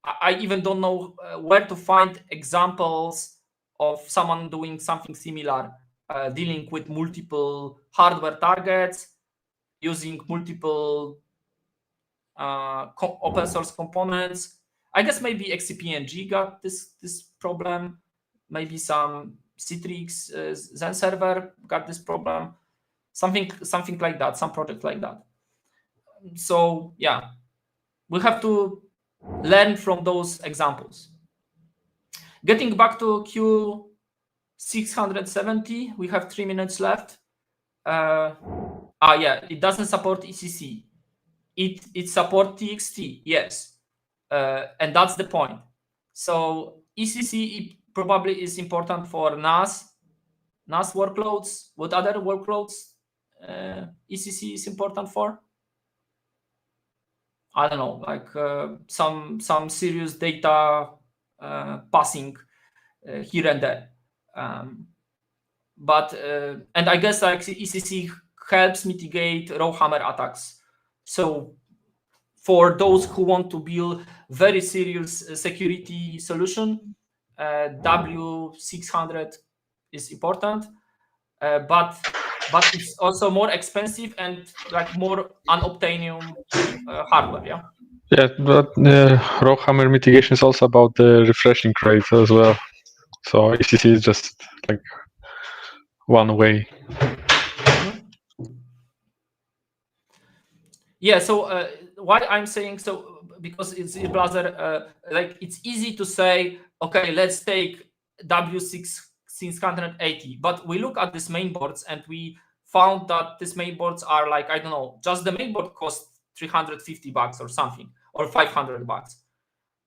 I even don't know where to find examples of someone doing something similar, dealing with multiple hardware targets, using multiple open source components. I guess maybe XCP-ng got this problem. Maybe some Citrix Zen server got this problem. Something like that. Some project like that. So yeah, we have to learn from those examples. Getting back to Q670, we have 3 minutes left. Yeah, it doesn't support ECC. It supports TXT, yes, and that's the point. So ECC probably is important for NAS workloads. What other workloads ECC is important for? I don't know, like some serious data passing here and there. But and I guess like ECC helps mitigate raw hammer attacks. So for those who want to build very serious security solution, W600 is important, but it's also more expensive and like more unobtainium hardware. Yeah. Yeah, but raw hammer mitigation is also about the refreshing rate as well. So ECC is just like one way. Yeah. So why I'm saying so, because it's in browser, like it's easy to say, okay, let's take W680, but we look at these mainboards and we found that these mainboards are like, I don't know, just the mainboard costs $350 or something, or $500.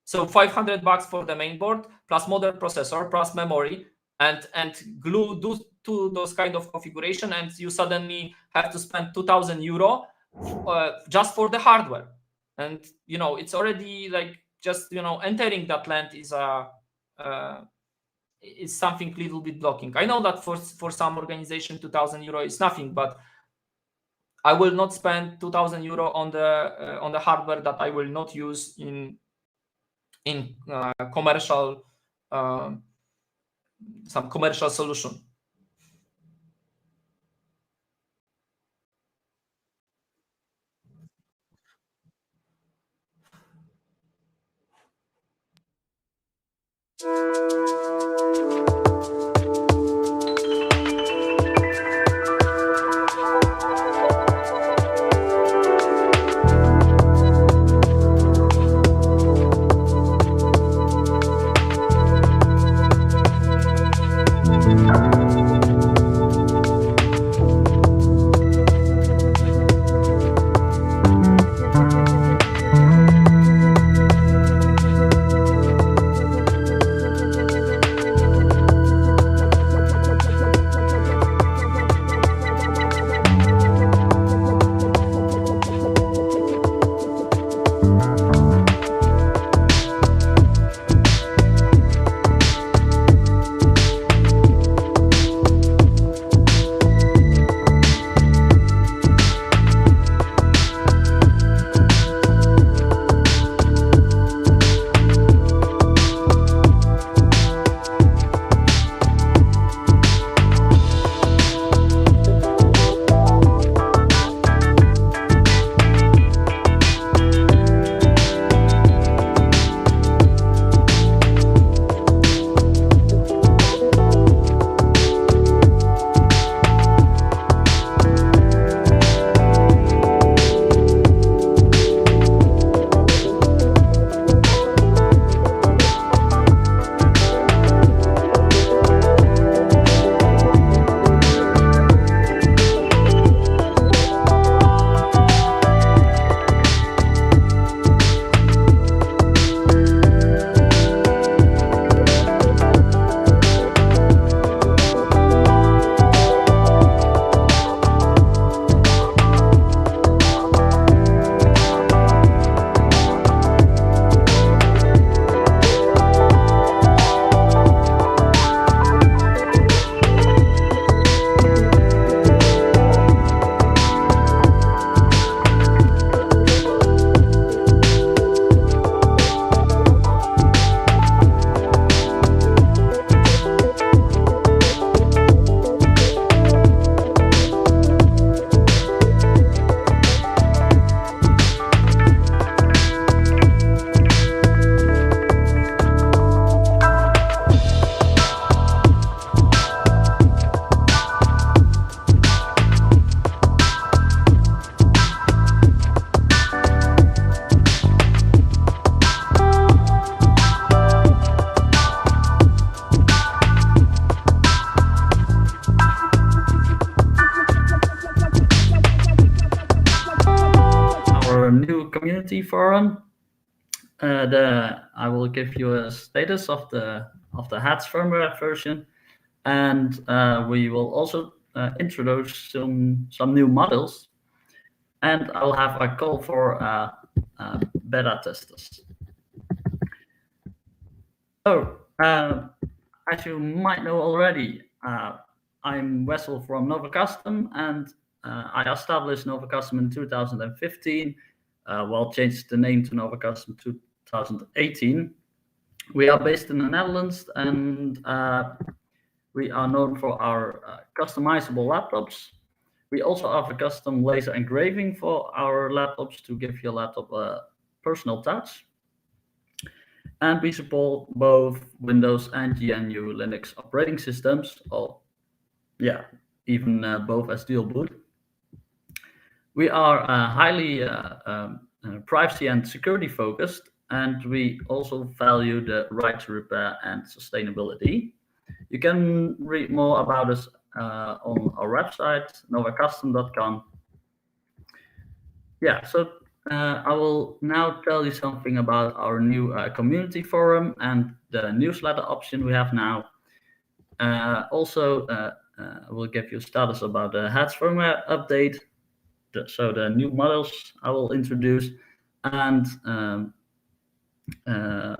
So $500 for the mainboard plus modern processor plus memory, and glue to those kind of configuration, and you suddenly have to spend 2,000 euro just for the hardware. And it's already like just entering that land is something little bit blocking. I know that for some organization 2,000 euro is nothing, but I will not spend 2,000 euro on the hardware that I will not use in commercial some commercial solution. community forum. I will give you a status of the HATS firmware version, and we will also introduce some new models, and I'll have a call for beta testers. So, as you might know already, I'm Wessel from Nova Custom, and I established Nova Custom in 2015. Changed the name to Nova Custom 2018. We are based in the Netherlands, and we are known for our customizable laptops. We also offer custom laser engraving for our laptops to give your laptop a personal touch. And we support both Windows and GNU Linux operating systems, or even both as dual boot. We are highly privacy and security focused, and we also value the right to repair and sustainability. You can read more about us on our website, novacustom.com. I will now tell you something about our new community forum and the newsletter option we have now. Also, we'll give you status about the HATS firmware update, so the new models I will introduce, and I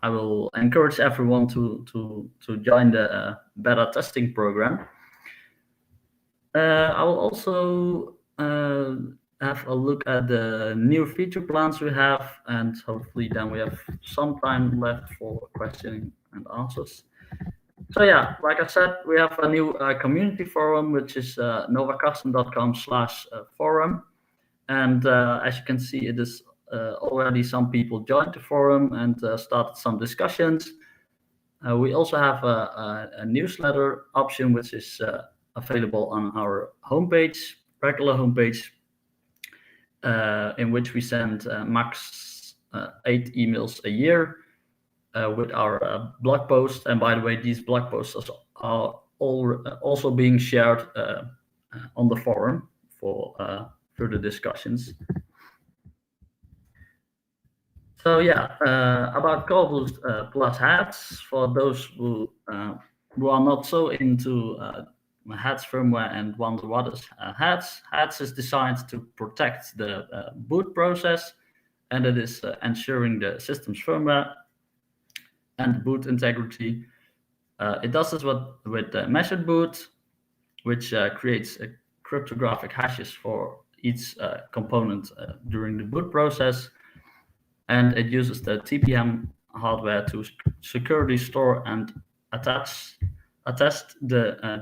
will encourage everyone to join the beta testing program. I will also have a look at the new feature plans we have, and hopefully then we have some time left for questioning and answers. So yeah, like I said, we have a new community forum, which is novacustom.com/forum. And as you can see, it is already some people joined the forum and started some discussions. We also have a newsletter option, which is available on our homepage, regular homepage, in which we send max 8 emails a year with our blog posts. And by the way, these blog posts are also being shared on the forum for further discussions. So yeah, about CoreBoost plus HATS, for those who are not so into HATS firmware and wonder what is HATS. HATS is designed to protect the boot process, and it is ensuring the system's firmware and boot integrity. It does this with measured boot, which creates cryptographic hashes for each component during the boot process. And it uses the TPM hardware to securely store and attest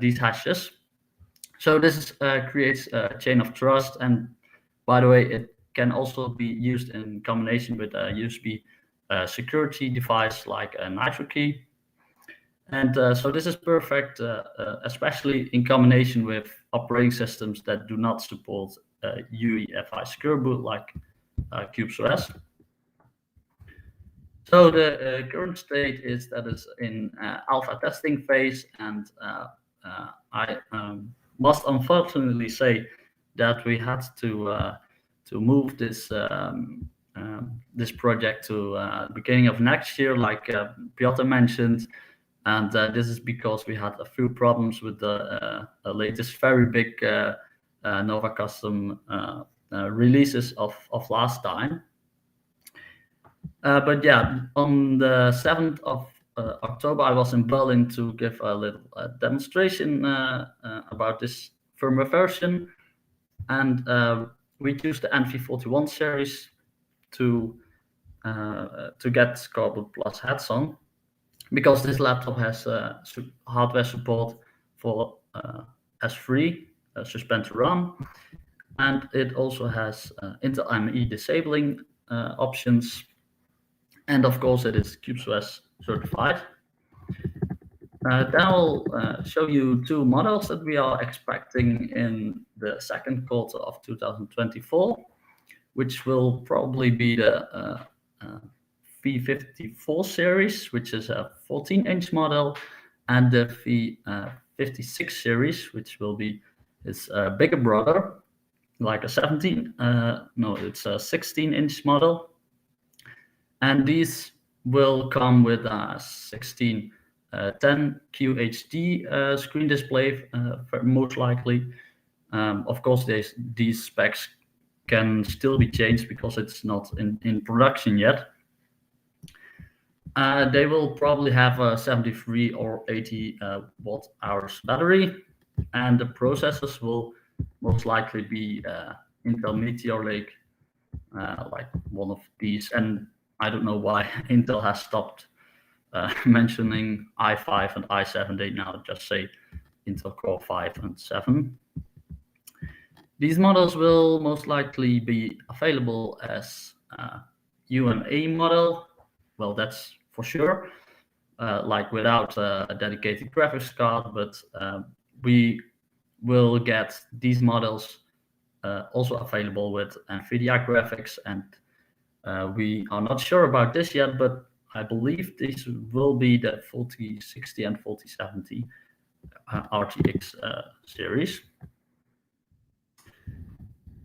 these hashes. So this creates a chain of trust. And by the way, it can also be used in combination with a USB security device like a Nitro Key. And so this is perfect, especially in combination with operating systems that do not support UEFI secure boot like CubesOS. So the current state is that it's in alpha testing phase, and I must unfortunately say that we had to move this this project to the beginning of next year, like Piotr mentioned, and this is because we had a few problems with the latest very big Nova Custom releases of last time. But yeah, on the 7th of October, I was in Berlin to give a little demonstration about this firmware version, and we used the NV41 series to get CoreBoost plus HATS on, because this laptop has hardware support for S3, suspend to run, and it also has Intel ME disabling options. And of course, it is CubesOS certified. Then I'll show you 2 models that we are expecting in the second quarter of 2024, which will probably be the V54 series, which is a 14-inch model, and the V56 series, which will be its bigger brother, like a 16-inch model. And these will come with a 1610 QHD screen display, most likely. Of course, these specs can still be changed because it's not in production yet. They will probably have a 73 or 80 watt-hours battery, and the processors will most likely be Intel Meteor Lake, like one of these. And I don't know why Intel has stopped mentioning i5 and i7. They now just say Intel Core 5 and 7. These models will most likely be available as UMA model. Well, that's for sure, like without a dedicated graphics card, but we will get these models also available with NVIDIA graphics, and we are not sure about this yet, but I believe these will be the 4060 and 4070 RTX series.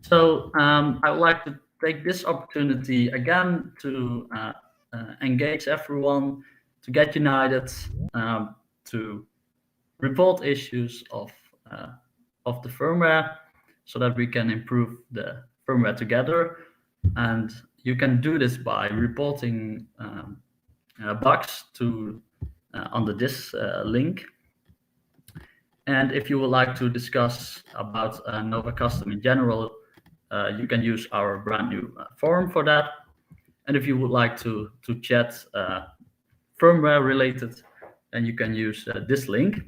So I would like to take this opportunity again to engage everyone, to get united. to report issues of the firmware so that we can improve the firmware together. And you can do this by reporting bugs to under this link. And if you would like to discuss about Nova Custom in general, you can use our brand new forum for that. And if you would like to chat firmware related, then you can use this link.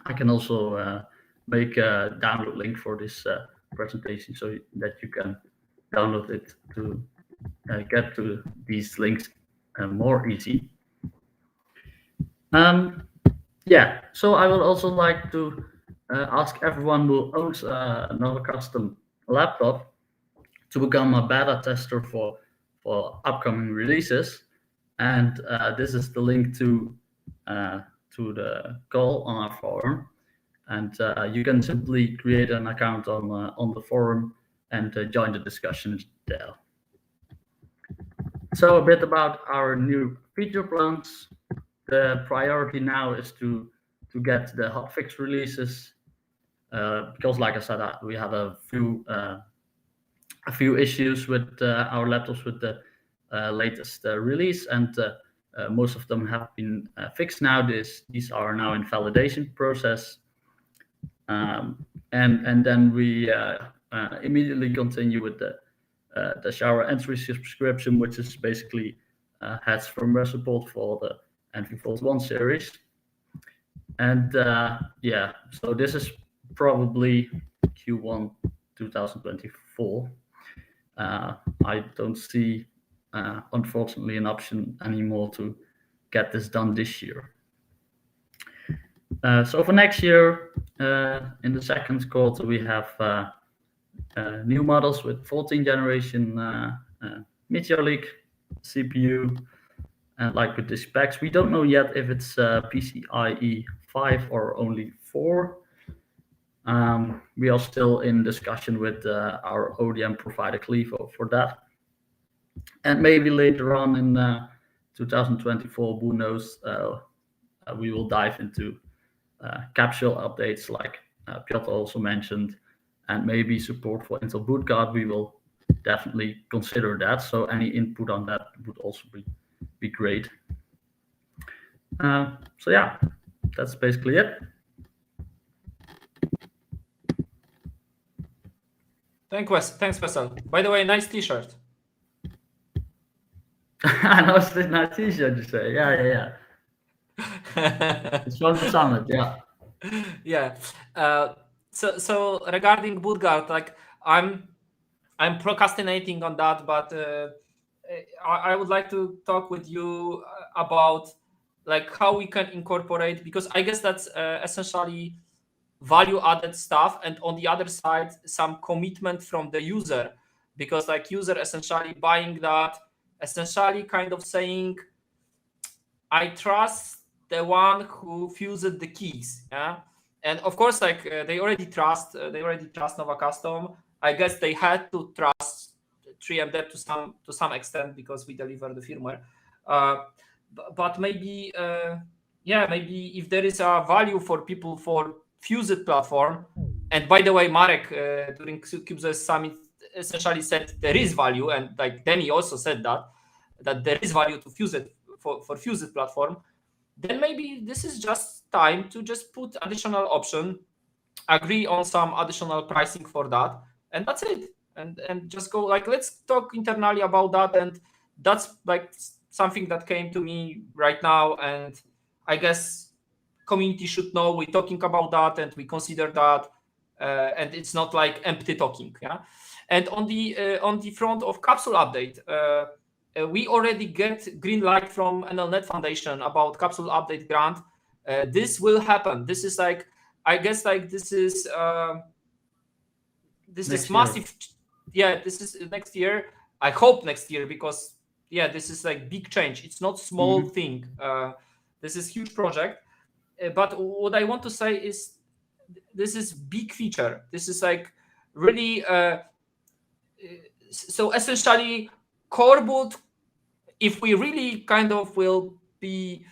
I can also make a download link for this presentation so that you can download it to get to these links more easy. Yeah, so I would also like to ask everyone who owns a Nova Custom laptop to become a beta tester for upcoming releases. And this is the link to the call on our forum. And you can simply create an account on the forum and join the discussions there. So a bit about our new feature plans. The priority now is to get the hotfix releases because, like I said, we had a few issues with our laptops with the latest release, and most of them have been fixed now. These are now in validation process, and then we immediately continue with the Dasharo entry subscription, which is basically has firmware support for the NV-Volt 1 series. And yeah, so this is probably Q1 2024. I don't see, unfortunately, an option anymore to get this done this year. So for next year, in the second quarter, we have new models with 14th generation Meteor Lake CPU. And like with the specs, we don't know yet if it's PCIe 5 or only 4. We are still in discussion with our ODM provider Clevo for that. And maybe later on in 2024, who knows, we will dive into capsule updates like Piotr also mentioned, and maybe support for Intel boot card. We will definitely consider that. So any input on that would also be great. So yeah, that's basically it. Thanks, Wessel. By the way, nice T-shirt. I know it's a nice T-shirt, you say. Yeah. It's from the summit, yeah. Yeah. So regarding bootguard, like I'm procrastinating on that, but I would like to talk with you about like how we can incorporate, because I guess that's essentially value added stuff, and on the other side some commitment from the user, because like user essentially buying that, essentially kind of saying I trust the one who fused the keys, yeah. And of course, like they already trust Nova Custom. I guess they had to trust 3MDEP to some extent because we deliver the firmware. But maybe maybe if there is a value for people for fused platform, and by the way, Marek during CubeZS Summit essentially said there is value, and like Demi also said that there is value to fuse it for fused platform, then maybe this is just time to just put additional option, agree on some additional pricing for that, and that's it. And just go like, let's talk internally about that. And that's like something that came to me right now, and I guess community should know we're talking about that and we consider that, and it's not like empty talking. Yeah. And on the front of capsule update, we already get green light from NLNet Foundation about capsule update grant. This will happen. This is like, I guess like this is massive. Yeah, this is next year. I hope next year, because yeah, this is like big change. It's not small thing. This is huge project. But what I want to say is this is big feature. This is like really so essentially core boot, if we really kind of will be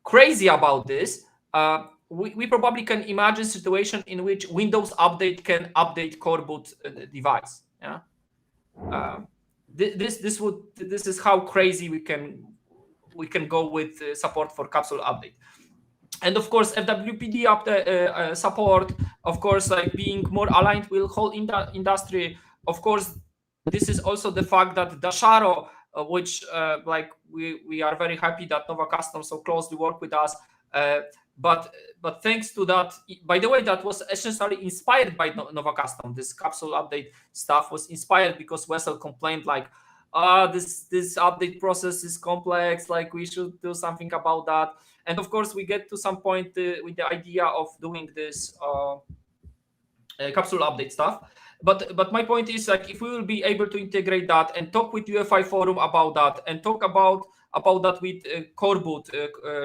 crazy about this, we probably can imagine a situation in which Windows Update can update core boot device. Yeah, this is how crazy we can go with support for capsule update. And of course, FWPD support, of course, like being more aligned with whole industry. Of course, this is also the fact that Dasharo, which like we are very happy that Nova Custom so closely work with us. But thanks to that, by the way, that was essentially inspired by Nova Custom. This capsule update stuff was inspired because Wessel complained like, this update process is complex, like we should do something about that. And of course, we get to some point with the idea of doing this capsule update stuff. But my point is, like, if we will be able to integrate that and talk with UEFI forum about that and talk about that with core boot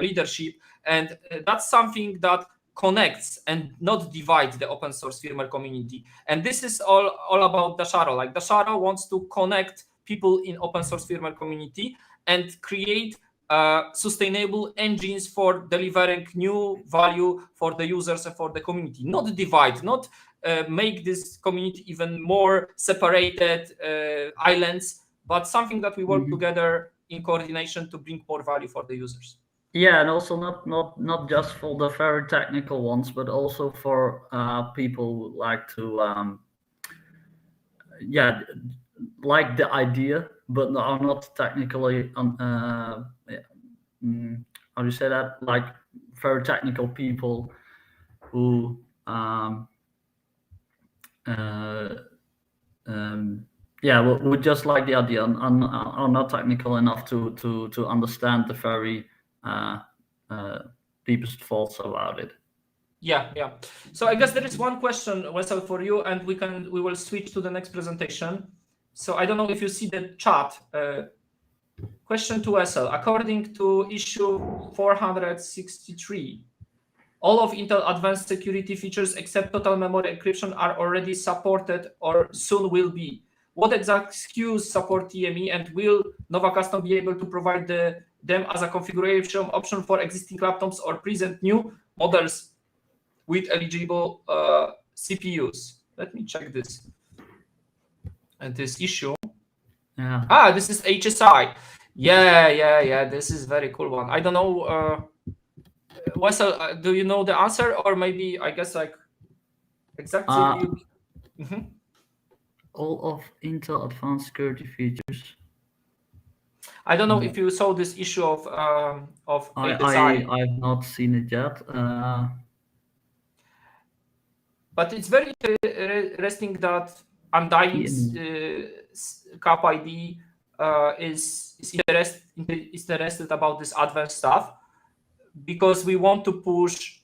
leadership, and that's something that connects and not divides the open source firmware community. And this is all about Dasharo. Like, Dasharo wants to connect people in open source firmware community and create sustainable engines for delivering new value for the users and for the community. Not divide, not make this community even more separated islands, but something that we work together in coordination to bring more value for the users. Yeah, and also not just for the very technical ones, but also for people who like to like the idea, but are not technically how do you say that? Like very technical people who would just like the idea and are not technical enough to understand the very deepest thoughts about it. Yeah. So I guess there is one question, Wessel, for you, and we will switch to the next presentation. So I don't know if you see the chat. Question to Wessel. According to issue 463, all of Intel advanced security features except total memory encryption are already supported or soon will be. What exact SKUs support TME, and will Nova Custom be able to provide them as a configuration option for existing laptops or present new models with eligible CPUs? Let me check this. And this issue. Yeah. This is HSI. Yeah. This is very cool one. I don't know. Wessel, do you know the answer, or maybe I guess like exact CPU? All of Intel advanced security features. I don't know if you saw this issue of HSI. I've not seen it yet. But it's very interesting that Undying's cap ID is interested about this advanced stuff, because we want to push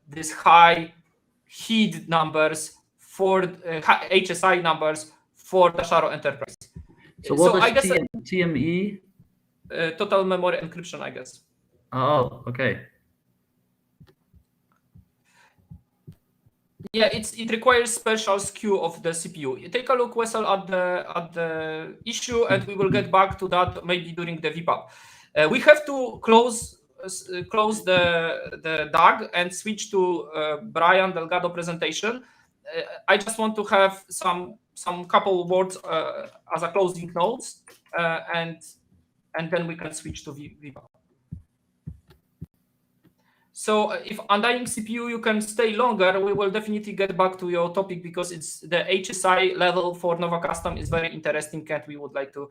this high HEAD numbers for HSI numbers for Dasharo Enterprise. So what is TME? Total memory encryption, I guess. Oh, okay. Yeah, it requires special SKU of the CPU. You take a look, Wessel, at the issue, and we will get back to that maybe during the vPub. We have to close the DAG and switch to Brian Delgado presentation. I just want to have some couple words as a closing notes, and then we can switch to vPub. So if Undying CPU, you can stay longer, we will definitely get back to your topic, because it's the HSI level for Nova Custom is very interesting, and we would like to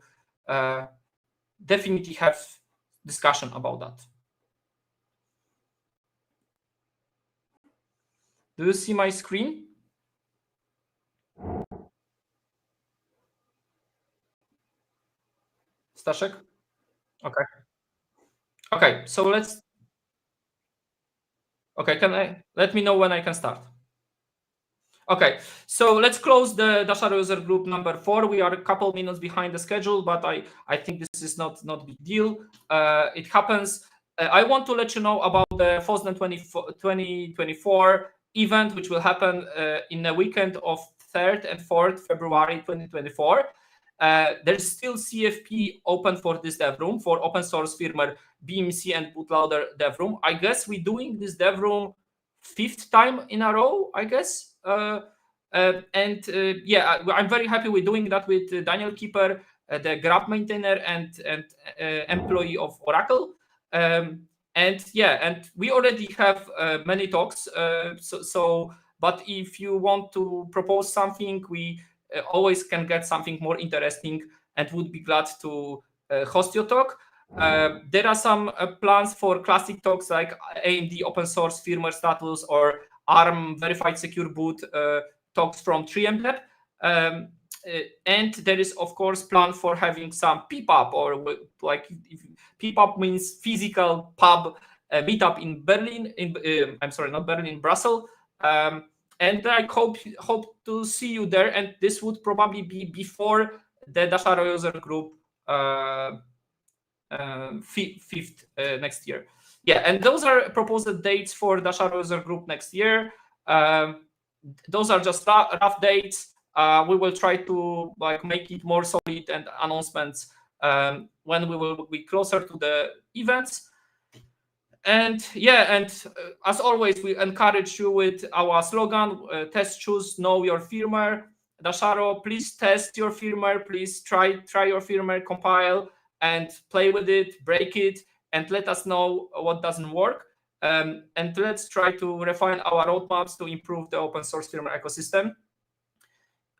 definitely have discussion about that. Do you see my screen? Staszek? Okay, so let's. Okay, let me know when I can start? Okay, so let's close the Dasharo User Group number 4. We are a couple minutes behind the schedule, but I think this is not big deal. It happens. I want to let you know about the FOSDEM 2024 event, which will happen in the weekend of 3rd and 4th February 2024. there's still CFP open for this dev room, for open source firmware, BMC and bootloader dev room. I guess we're doing this dev room 5th time in a row, I guess. Yeah, I'm very happy we're doing that with Daniel Keeper, the Grab maintainer and employee of Oracle. And we already have many talks. But if you want to propose something, we always can get something more interesting, and would be glad to host your talk. There are some plans for classic talks like AMD open source firmware status or ARM verified secure boot talks from 3MDEP. And there is, of course, plan for having some vPub, or like vPub means physical pub meetup in Berlin. I'm sorry, not Berlin, in Brussels. And I hope to see you there. And this would probably be before the Dasharo User Group 5th next year. Yeah, and those are proposed dates for Dasharo User Group next year. Those are just rough dates. We will try to make it more solid and announcements when we will be closer to the events. And as always, we encourage you with our slogan: test, choose, know your firmware. Dasharo, please test your firmware. Please try your firmware, compile and play with it, break it, and let us know what doesn't work. And let's try to refine our roadmaps to improve the open source firmware ecosystem.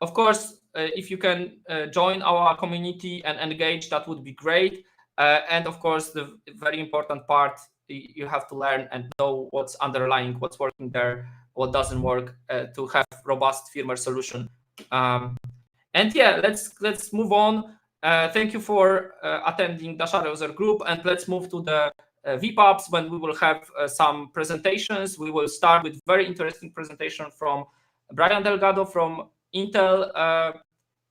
Of course, if you can join our community and engage, that would be great. And of course, the very important part, you have to learn and know what's underlying, what's working there, what doesn't work, to have robust firmware solution. And yeah, let's move on. Thank you for attending Dasharo User Group, and let's move to the vPubs, when we will have some presentations. We will start with very interesting presentation from Brian Delgado from Intel,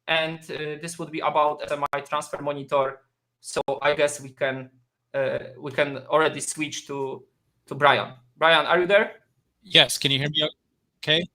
and this would be about SMI transfer monitor. So I guess we can already switch to Brian. Brian, are you there? Yes. Can you hear me? Okay.